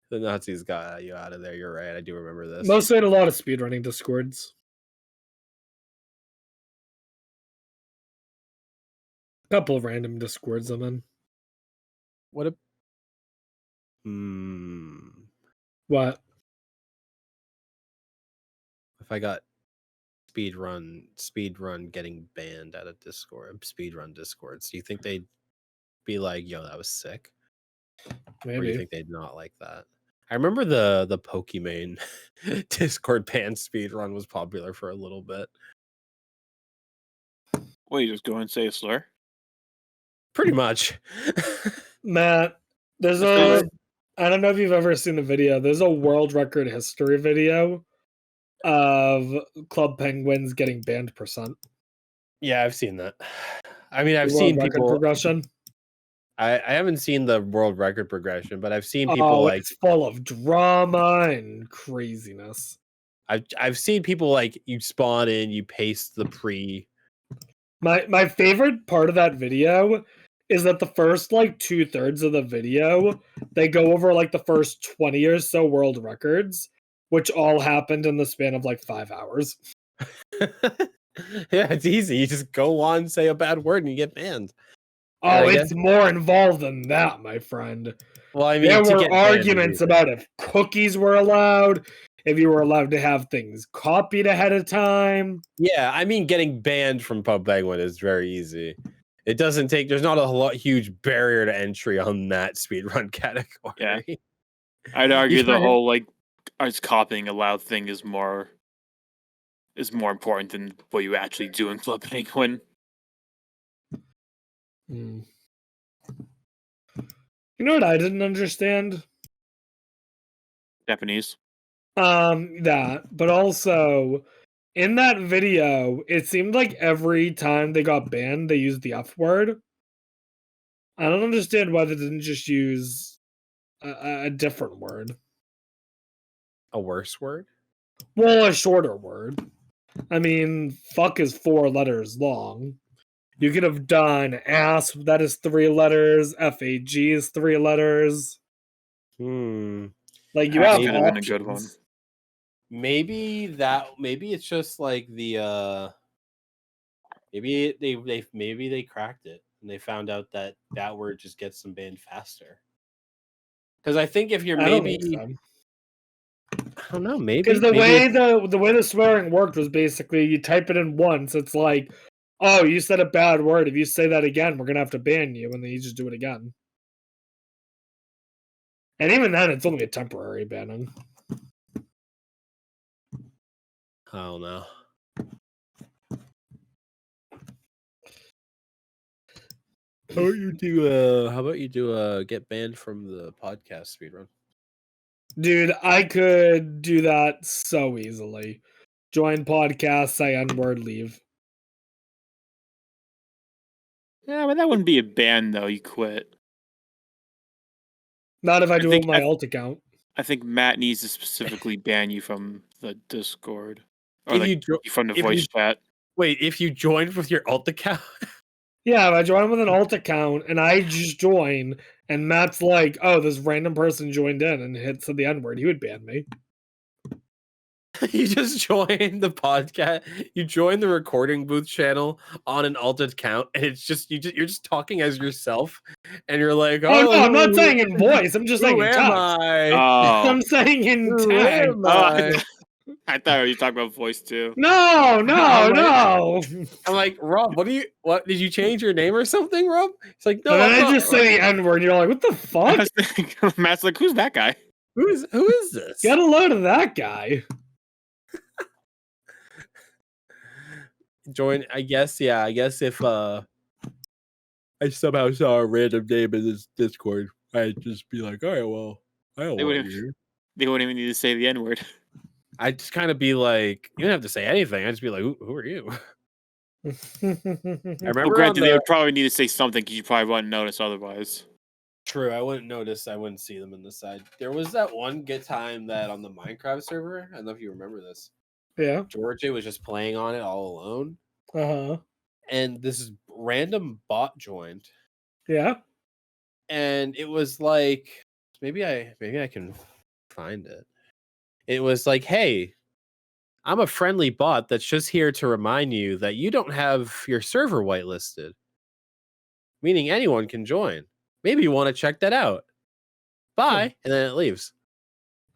The Nazis got you out of there. You're right. I do remember this. Mostly had a lot of speedrunning Discords. Couple of random Discords I'm in. What a What? if I got speedrun getting banned out of speedrun discords, do you think they'd be like, yo, that was sick? Or do you Maybe. think they'd not like that? I remember the Pokimane Discord ban speedrun was popular for a little bit. What, you just go and say a slur? Pretty much. Matt, there's That's a. I don't know if you've ever seen the video. There's a world record history video of Club Penguins getting banned %. Yeah, I've seen that. I mean, I've The world seen record people. progression. I haven't seen the world record progression, but I've seen people like it's full of drama and craziness. I've seen people like you spawn in, you paste the pre. My favorite part of that video is that the first like 2/3 of the video, they go over like the first 20 or so world records, which all happened in the span of like 5 hours. Yeah, it's easy. You just go on, say a bad word, and you get banned. Oh, I it's more involved than that, my friend. Well, I mean, There to were get banned is arguments easy. about if cookies were allowed, if you were allowed to have things copied ahead of time. Yeah, I mean, getting banned from Pub Penguin is very easy. It doesn't take. There's not a huge barrier to entry on that speedrun category. Yeah. I'd argue the try to- whole like us copying allowed thing is more important than what you actually do in Club Penguin. You know what I didn't understand? Japanese. That, but also in that video, it seemed like every time they got banned, they used the F word. I don't understand why they didn't just use a different word. A worse word? Well, a shorter word. I mean, fuck is 4 letters long. You could have done ass, that is 3 letters. FAG is 3 letters. Like, you That have could have been a good one. options. Maybe it's just like the maybe they cracked it and they found out that word just gets them banned faster. Because I think if you're I don't maybe think so. I don't know, maybe Because the maybe way the swearing worked was basically you type it in once. It's like, oh, you said a bad word. If you say that again, we're gonna have to ban you, and then you just do it again. And even then, it's only a temporary banning. I don't know. How about you do get banned from the podcast speedrun? Dude, I could do that so easily. Join podcast, say N-word, leave. Yeah, but that wouldn't be a ban though. You quit. Not if I do it think- with my alt account. I think Matt needs to specifically ban you from the Discord or If like, you jo- from the if you- voice chat. Wait, if you joined with your alt account? Yeah, if I join with an alt account and I just join, and Matt's like, oh, this random person joined in and hits the N-word, he would ban me. You just join the podcast. You join the recording booth channel on an alt account, and it's just you're just talking as yourself, and you're like, Oh, no, I'm not who- saying in voice. I'm just saying Who in am text. I? Oh, I'm saying in Who text. am I? I thought you were talking about voice too. No, I'm no. I'm like, Rob, what did you change your name or something, Rob? It's like, no, And then I'm I not, just say the N-word, and you're like, what the I fuck? was thinking, Matt's like, who's that guy? who is this? Get a load of that guy. Join, I guess if I somehow saw a random name in this Discord, I'd just be like, all right, well, I don't They want wouldn't- you. They wouldn't even need to say the N word. I'd just kind of be like, you don't have to say anything. I'd just be like, who are you? I Well, remember granted, on they the, would probably need to say something because you probably wouldn't notice otherwise. True, I wouldn't notice. I wouldn't see them in the side. There was that one good time that on the Minecraft server, I don't know if you remember this, Yeah. Georgia was just playing on it all alone, Uh-huh. and this random bot joined, Yeah. and it was like, maybe I can find it. It was like, hey, I'm a friendly bot that's just here to remind you that you don't have your server whitelisted. meaning anyone can join. Maybe you want to check that out. Bye. And then it leaves.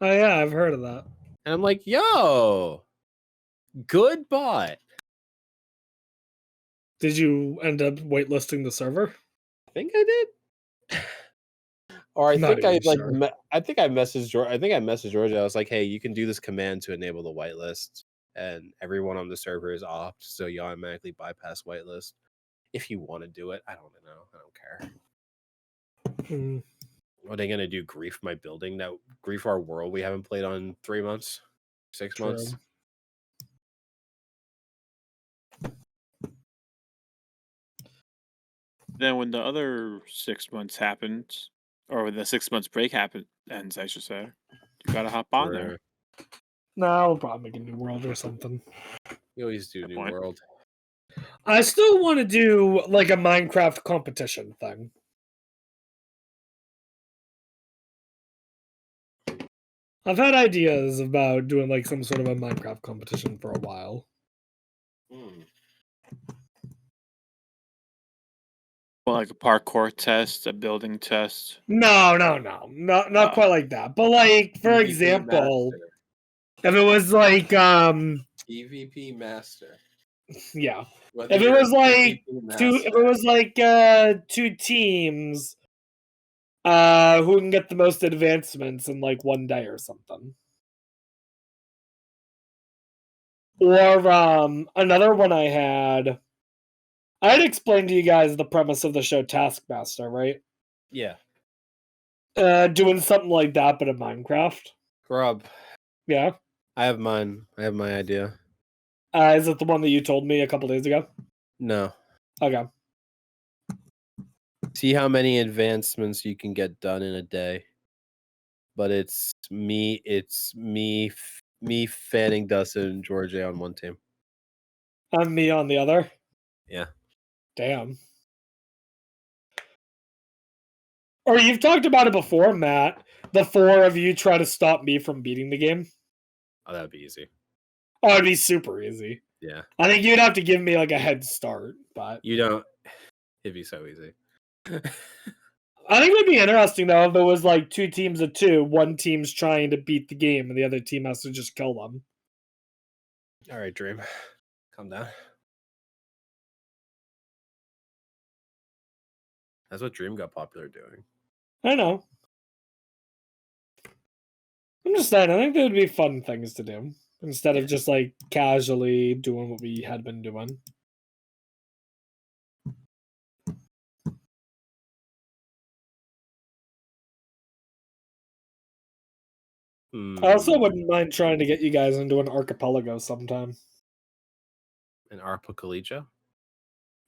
Oh yeah, I've heard of that. And I'm like, yo, good bot. Did you end up waitlisting the server? I think I did. Or I Not think I even like sure. I think I messaged Georgia. I think I messaged Georgia. I was like, hey, you can do this command to enable the whitelist, and everyone on the server is opt, so you automatically bypass whitelist. If you want to do it, I don't know. I don't care. Hmm. What are they gonna do? Grief my building? That grief our world we haven't played on 3 months, 6 True. months. Then when the other 6 months happens, or when the 6 months break ends, I should say, you gotta hop on there. Nah, we'll probably make a new world or something. You always do Good New point. World. I still want to do like a Minecraft competition thing. I've had ideas about doing like some sort of a Minecraft competition for a while. Well, like a parkour test, a building test. No, not Oh. quite like that. But like, for PvP example, Master. if it was like, PvP Master. yeah, Whether if it you're a was like PvP two, if it master- was like two teams, who can get the most advancements in like one day or something. Or another one I had explained to you guys the premise of the show Taskmaster, right? Yeah. Doing something like that, but in Minecraft. Grub. Yeah. I have mine. I have my idea. Is it the one that you told me a couple days ago? No. Okay. See how many advancements you can get done in a day. But it's me, Fanning Dustin and Georgia on one team. And me on the other. Yeah. Damn. Or you've talked about it before, Matt. The four of you try to stop me from beating the game. Oh, that'd be easy. Oh, it'd be super easy. Yeah. I think you'd have to give me like a head start, but You don't. It'd be so easy. I think it would be interesting though if it was like two teams of two. One team's trying to beat the game, and the other team has to just kill them. All right, Dream. Calm down. That's what Dream got popular doing. I know. I'm just saying, I think there would be fun things to do instead of just like casually doing what we had been doing. I also wouldn't mind trying to get you guys into an archipelago sometime. An Arpacollegia?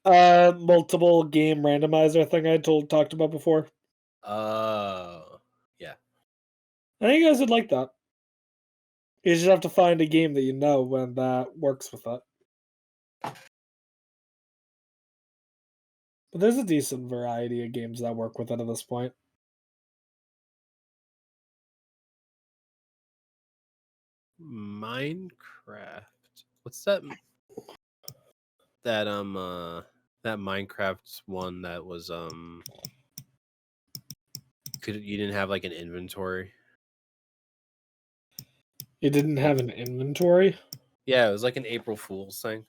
Multiple game randomizer thing I talked about before. Yeah. I think you guys would like that. You just have to find a game that you know when that works with it. But there's a decent variety of games that work with it at this point. Minecraft. What's that? That Minecraft one that was you didn't have like an inventory? You didn't have an inventory? Yeah, it was like an April Fool's thing.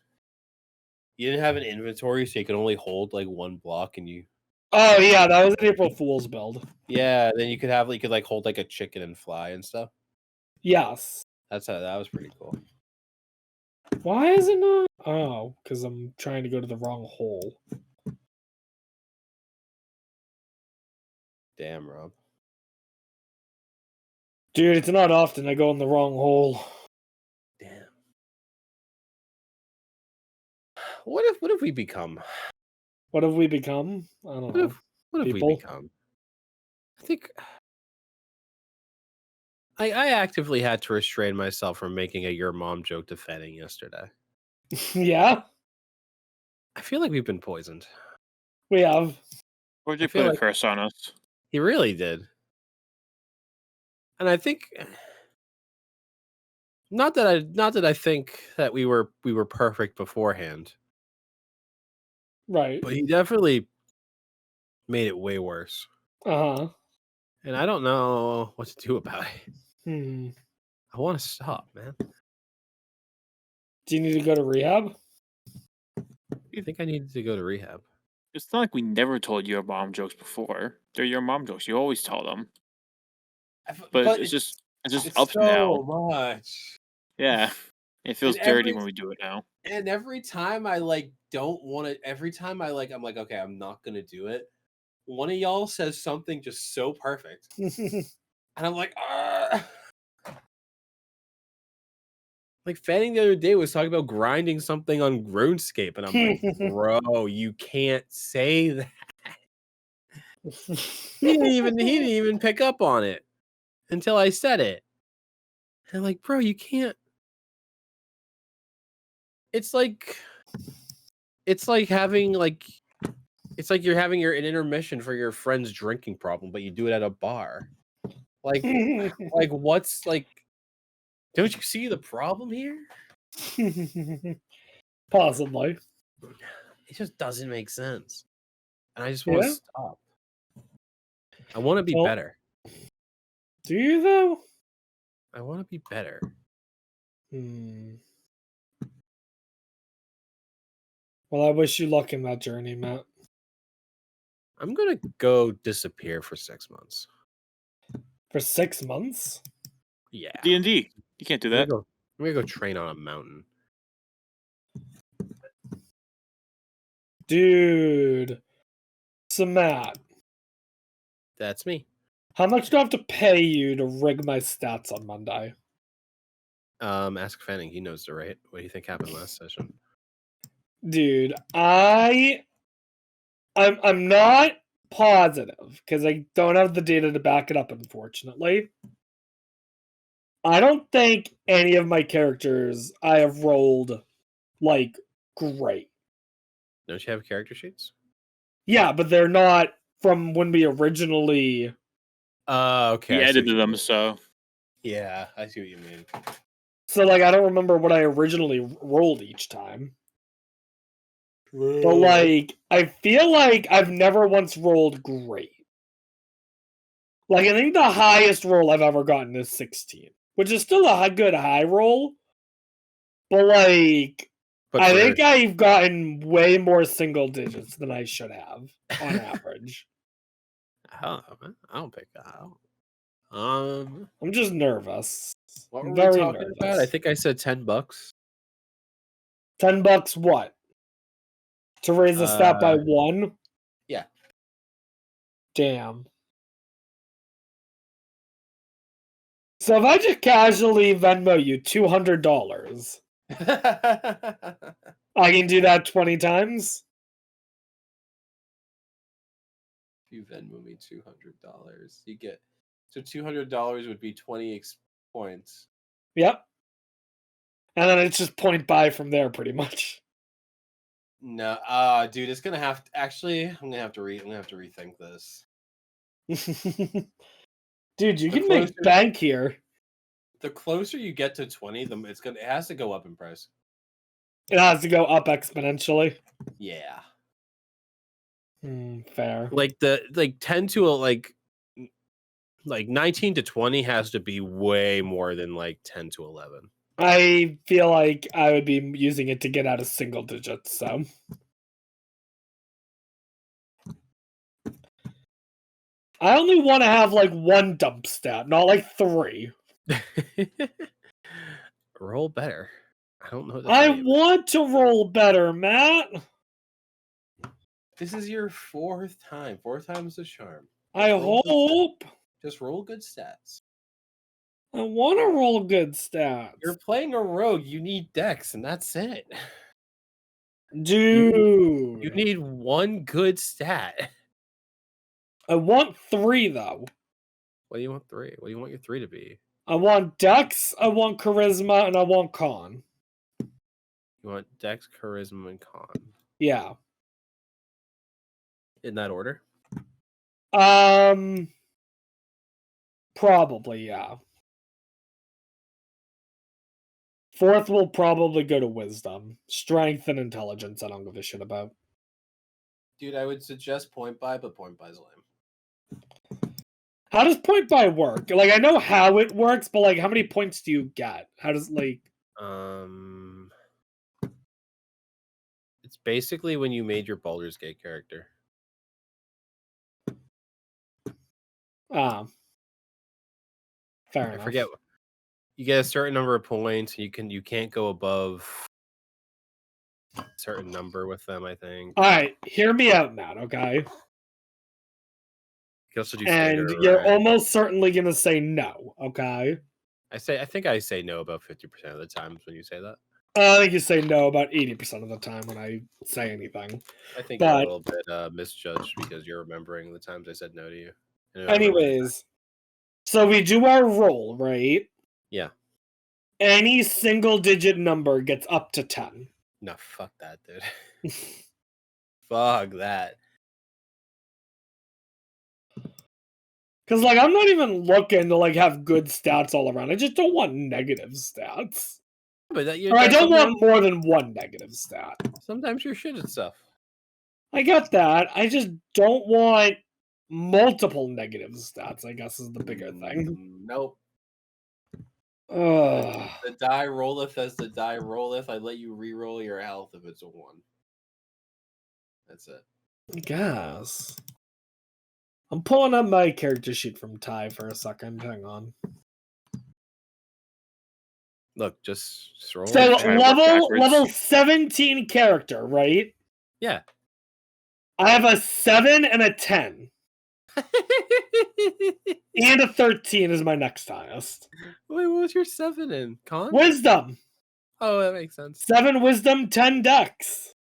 You didn't have an inventory, so you could only hold like one block, and you. Oh yeah, that was an April Fool's build. Yeah, then you could like hold like a chicken and fly and stuff. Yes. That was pretty cool. Why is it not? Oh, because I'm trying to go to the wrong hole. Damn, Rob. Dude, it's not often I go in the wrong hole. Damn. What if we become? What have we become? I don't know. What have we People? become? I think I actively had to restrain myself from making a your mom joke to Fanning yesterday. Yeah, I feel like we've been poisoned. we have. Where'd you I feel put a like- curse on us? He really did. And I think not that I think that we were perfect beforehand, Right. but he definitely made it way worse. Uh-huh. And I don't know what to do about it. Hmm. I want to stop, man. Do you need to go to rehab? I think I need to go to rehab. It's not like we never told your mom jokes before. They're your mom jokes. You always tell them. But it's just up now. Much. Yeah. It feels And dirty when we do it now. And every time I don't want to, every time I'm like, okay, I'm not gonna do it. One of y'all says something just so perfect, and I'm like, ah. Like Fanning the other day was talking about grinding something on RuneScape, and I'm like, bro, you can't say that. He didn't even pick up on it until I said it. And I'm like, bro, you can't. It's like having it's like you're having an intermission for your friend's drinking problem, but you do it at a bar. Like what's like? Don't you see the problem here? Possibly. It just doesn't make sense, and I just want to Yeah. stop. I want to be Well, better. Do you though? I want to be better. Well, I wish you luck in that journey, Matt. I'm gonna go disappear for 6 months. For 6 months? Yeah. D&D. You can't do that. I'm gonna go train on a mountain. Dude. So, Matt, That's me. how much do I have to pay you to rig my stats on Monday? Ask Fanning. He knows the rate. What do you think happened last session? Dude, I'm not positive because I don't have the data to back it up, unfortunately. I don't think any of my characters I have rolled like great. Don't you have character sheets? Yeah, but they're not from when we originally. Okay. He edited them, so Yeah, I see what you mean. So, like, I don't remember what I originally rolled each time. But, like, I feel like I've never once rolled great. Like, I think the highest roll I've ever gotten is 16, which is still a good high roll. But, like, I think I've gotten way more single digits than I should have on average. I don't know, man. I don't pick that out. I'm just nervous. What I'm were very we talking nervous. about? I think I said $10. $10 what? To raise the stat by 1? Yeah. Damn. So if I just casually Venmo you $200, I can do that 20 times? If you Venmo me $200, you get... So $200 would be 20 points. Yep. And then it's just point by from there, pretty much. No, dude, it's gonna have to... Actually, I'm gonna have to rethink this. Dude, you can make bank here. The closer you get to 20, it has to go up in price. It has to go up exponentially. Yeah. Fair. Like 10 to like 19 to 20 has to be way more than like 10 to 11. I feel like I would be using it to get out of single digits, so. I only want to have like 1 dump stat, not like 3. Roll better. I don't know. I want to roll better, Matt. This is your 4th time. 4th time's the charm. I hope. Just roll good stats. I want to roll good stats. You're playing a rogue. You need dex, and that's it. Dude. You need 1 good stat. I want 3, though. What do you want 3? What do you want your 3 to be? I want dex, I want charisma, and I want con. You want dex, charisma, and con. Yeah. In that order? Probably, yeah. 4th will probably go to wisdom. Strength and intelligence, I don't give a shit about. Dude, I would suggest point buy, but point buy's lame. How does point buy work? Like, I know how it works, but like, how many points do you get? How does It's basically when you made your Baldur's Gate character. Fair I enough. forget. You get a certain number of points. You can't go above a certain number with them, I think. All right, hear me out, Matt. Okay. You can also do And standard, you're right? almost certainly gonna say no. Okay. I think I say no about 50% of the times when you say that. I think you say no about 80% of the time when I say anything. I think But- you're a little bit misjudged because you're remembering the times I said no to you. And I remember Anyways, so we do our roll, right? Yeah. Any single digit number gets up to 10. No, fuck that, dude. Fuck that. Because, like, I'm not even looking to, like, have good stats all around. I just don't want negative stats. But Or I don't want more than one negative stat. Sometimes you're shit at stuff. I get that. I just don't want multiple negative stats, I guess, is the bigger thing. Nope. Ugh. The die rolleth as the die rolleth. I let you re-roll your health if it's a 1. That's it. I guess. I'm pulling up my character sheet from Ty for a second. Hang on. Look, just roll. So it. trying to work backwards. level 17 character, right? Yeah. I have a 7 and a 10. And a 13 is my next highest. Wait, what was your 7 in? Con? Wisdom. Oh, that makes sense. 7 wisdom, 10 dex.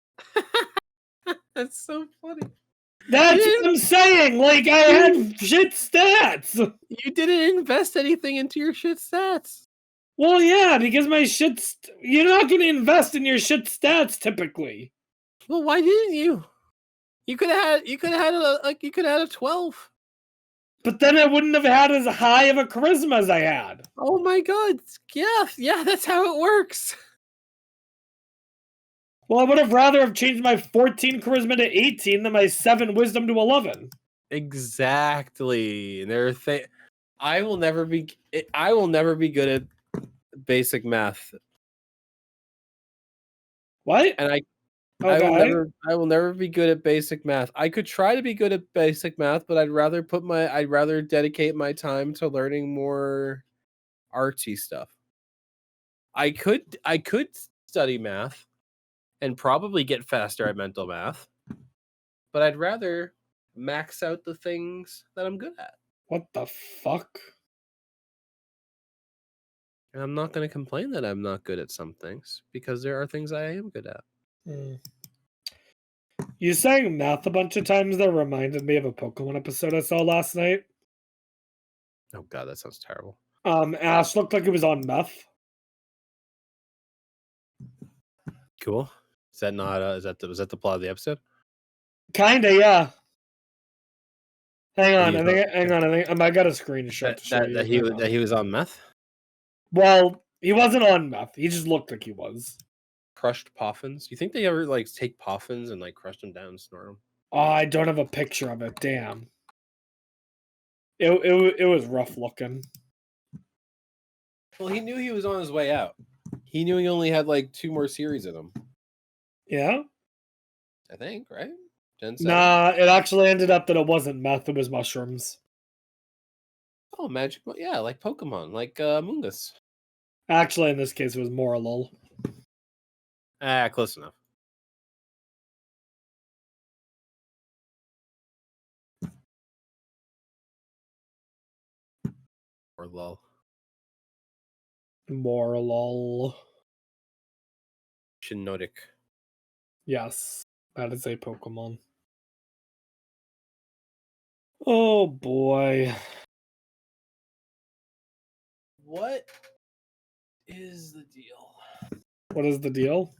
That's so funny. That's what I'm saying. Like, I had shit stats. You didn't invest anything into your shit stats. Well, yeah, because my shit... You're not going to invest in your shit stats, typically. Well, why didn't you? You could have had a 12. But then I wouldn't have had as high of a charisma as I had. Oh my god. Yeah, that's how it works. Well, I would have rather have changed my 14 charisma to 18 than my 7 wisdom to 11. Exactly. I will never be good at basic math. What? And Okay. I will never be good at basic math. I could try to be good at basic math, but I'd rather dedicate my time to learning more artsy stuff. I could study math and probably get faster at mental math, but I'd rather max out the things that I'm good at. What the fuck? And I'm not going to complain that I'm not good at some things because there are things I am good at. You saying math a bunch of times that reminded me of a Pokemon episode I saw last night. Oh god, that sounds terrible. Ash looked like it was on meth. Cool. Is that not? Was that the plot of the episode? Kinda, yeah. Hang on, I think I got a screenshot to show you. That he was on meth. Well, he wasn't on meth. He just looked like he was. Crushed poffins. You think they ever like take poffins and like crush them down and snort them? Oh, I don't have a picture of it. Damn. It was rough looking. Well, he knew he was on his way out. He knew he only had like 2 more series of them. Yeah? I think, right? Gen 7? Nah, it actually ended up that it wasn't meth, it was mushrooms. Oh, magic. Yeah, like Pokemon, like Mungus. Actually, in this case, it was more a lull. Ah, close enough. Or lol. More a lull. Shiinotic. Yes, that is a Pokemon. Oh boy. What is the deal? What is the deal?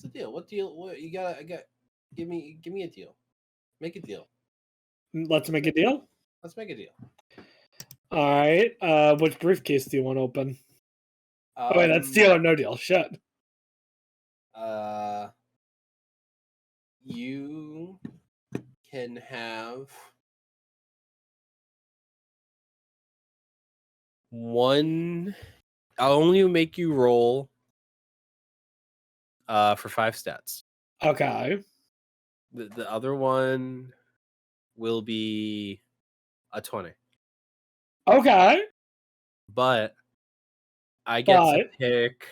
What's the deal? What deal? What you got? Give me a deal. Make a deal. Let's make a deal. Let's make a deal. All right. Which briefcase do you want to open? Oh wait, that's deal or no deal. Shit. You can have one. I'll only make you roll for 5 stats. Okay. The other one will be a 20. Okay. But I get to But pick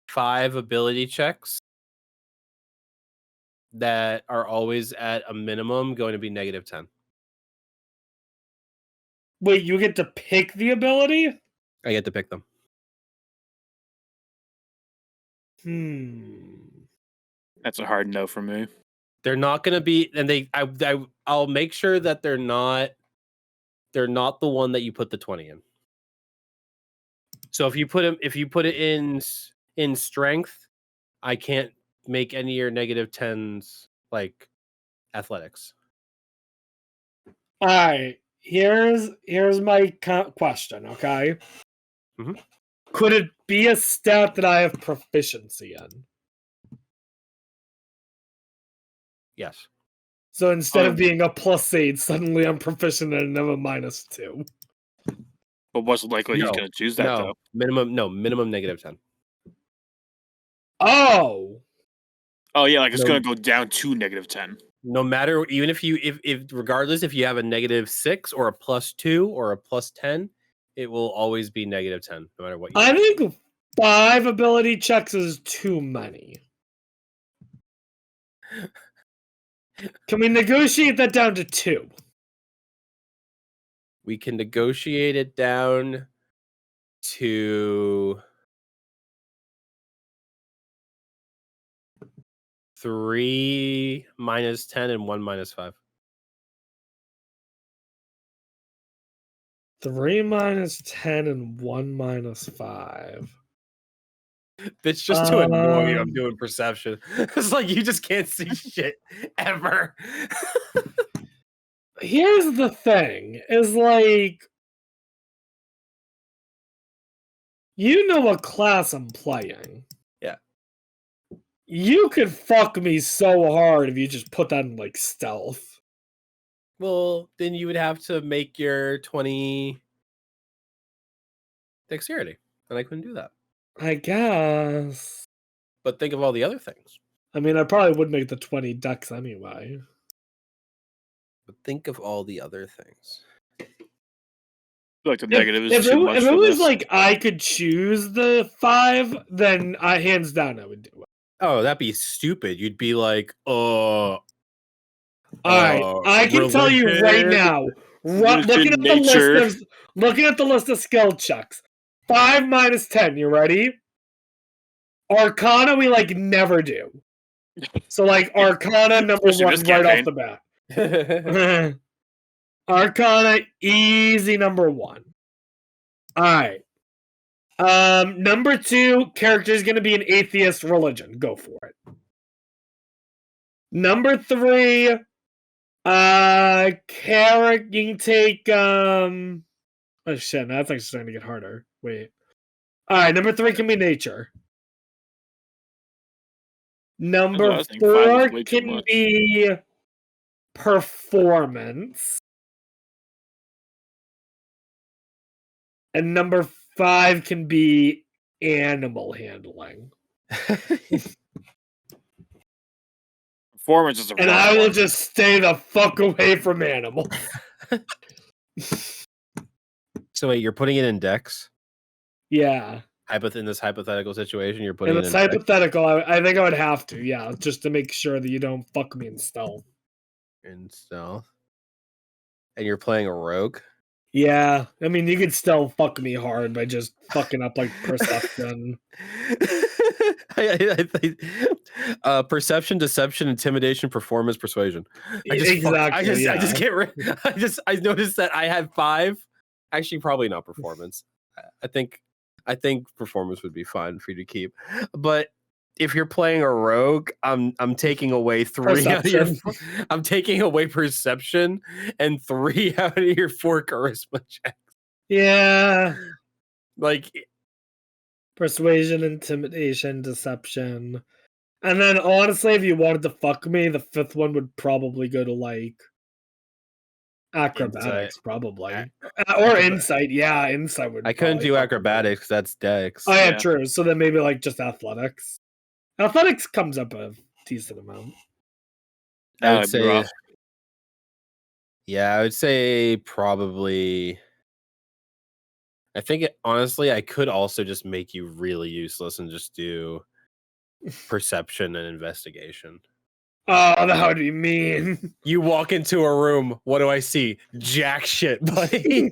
5 ability checks that are always at a minimum going to be -10. wait, you get to pick the ability? I get to pick them. That's a hard no for me. They're not going to be, and I'll make sure that they're not the one that you put the 20 in. So if you put it in strength, I can't make any of your -10s like athletics. All right. Here's my question. Okay. Mhm. Could it be a stat that I have proficiency in? Yes. So instead of being a +8, suddenly I'm proficient and I'm a -2. But what's likely he's going to choose that though? Minimum -10. Oh. Oh yeah, like it's No. going to go down to -10. No matter, even if regardless if you have a -6 or a +2 or a +10, it will always be -10 no matter what you I do. think 5 ability checks is too many. Can we negotiate that down to 2? We can negotiate it down to 3 -10 and 1 -5. 3 -10 and 1 -5. It's just to annoy you. I'm doing perception. It's like you just can't see shit ever. Here's the thing, is like, you know what class I'm playing. Yeah. You could fuck me so hard if you just put that in like stealth. Well, then you would have to make your 20 dexterity, and I couldn't do that. I guess. But think of all the other things. I mean, I probably would make the 20 dex anyway. But think of all the other things. I feel like the negative is If too much it for was this. like I could choose the 5, then hands down I would do it. Oh, that'd be stupid. You'd be like, All right, I can tell you right religion. now. Religion, Looking at the list of skill checks. 5 -10. You ready? Arcana, we like never do. So like Arcana number Especially 1 this right off campaign. the bat. Arcana easy number 1. All right. Number 2, character is going to be an atheist religion. Go for it. Number 3, character, you can take oh shit, that's actually starting to get harder. Wait. All right, number 3 can be nature. Number 4 can be performance. And number 5 can be animal handling. Performance is a And I will just stay the fuck away from animals. So wait, you're putting it in dex? Yeah. In this hypothetical situation, you're putting In it this in dex? hypothetical, I think I would have to, yeah, just to make sure that you don't fuck me in stealth. In stealth. And you're playing a rogue? Yeah. I mean, you could still fuck me hard by just fucking up like perception. I think perception, deception, intimidation, performance, persuasion. I just get rid. I noticed that I had 5. Actually, probably not performance. I think performance would be fine for you to keep. But if you're playing a rogue, I'm taking away 3 out of your. I'm taking away perception and 3 out of your 4 charisma checks. Yeah. Like persuasion, intimidation, deception. And then honestly, if you wanted to fuck me, the fifth one would probably go to like acrobatics, probably. Or insight. Yeah, insight would. I couldn't probably do fuck me. acrobatics. That's Dex. Oh yeah, Yeah. true. So then maybe like just athletics. Athletics comes up a decent amount. I would That'd be say. rough. Yeah, I would say probably. I think honestly, I could also just make you really useless and just do perception and investigation. Oh, that would be mean. You walk into a room. What do I see? Jack shit, buddy.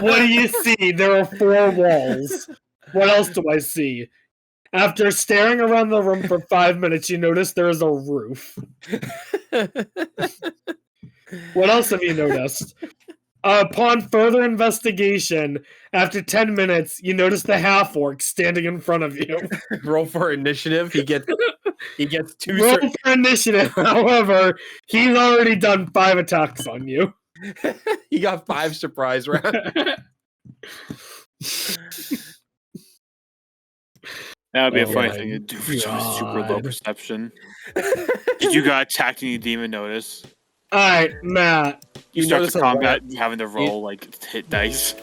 What do you see? There are 4 walls. What else do I see? After staring around the room for 5 minutes, you notice there is a roof. What else have you noticed? Upon further investigation, after 10 minutes, you notice the half-orc standing in front of you. Roll for initiative. He gets 2. Roll for initiative. However, he's already done 5 attacks on you. He got 5 surprise rounds. That would be a Oh funny my thing to do for someone with super low God. perception. Did you got attacked and you didn't even notice? Alright, Matt. You You start notice the a combat having to roll like hit dice.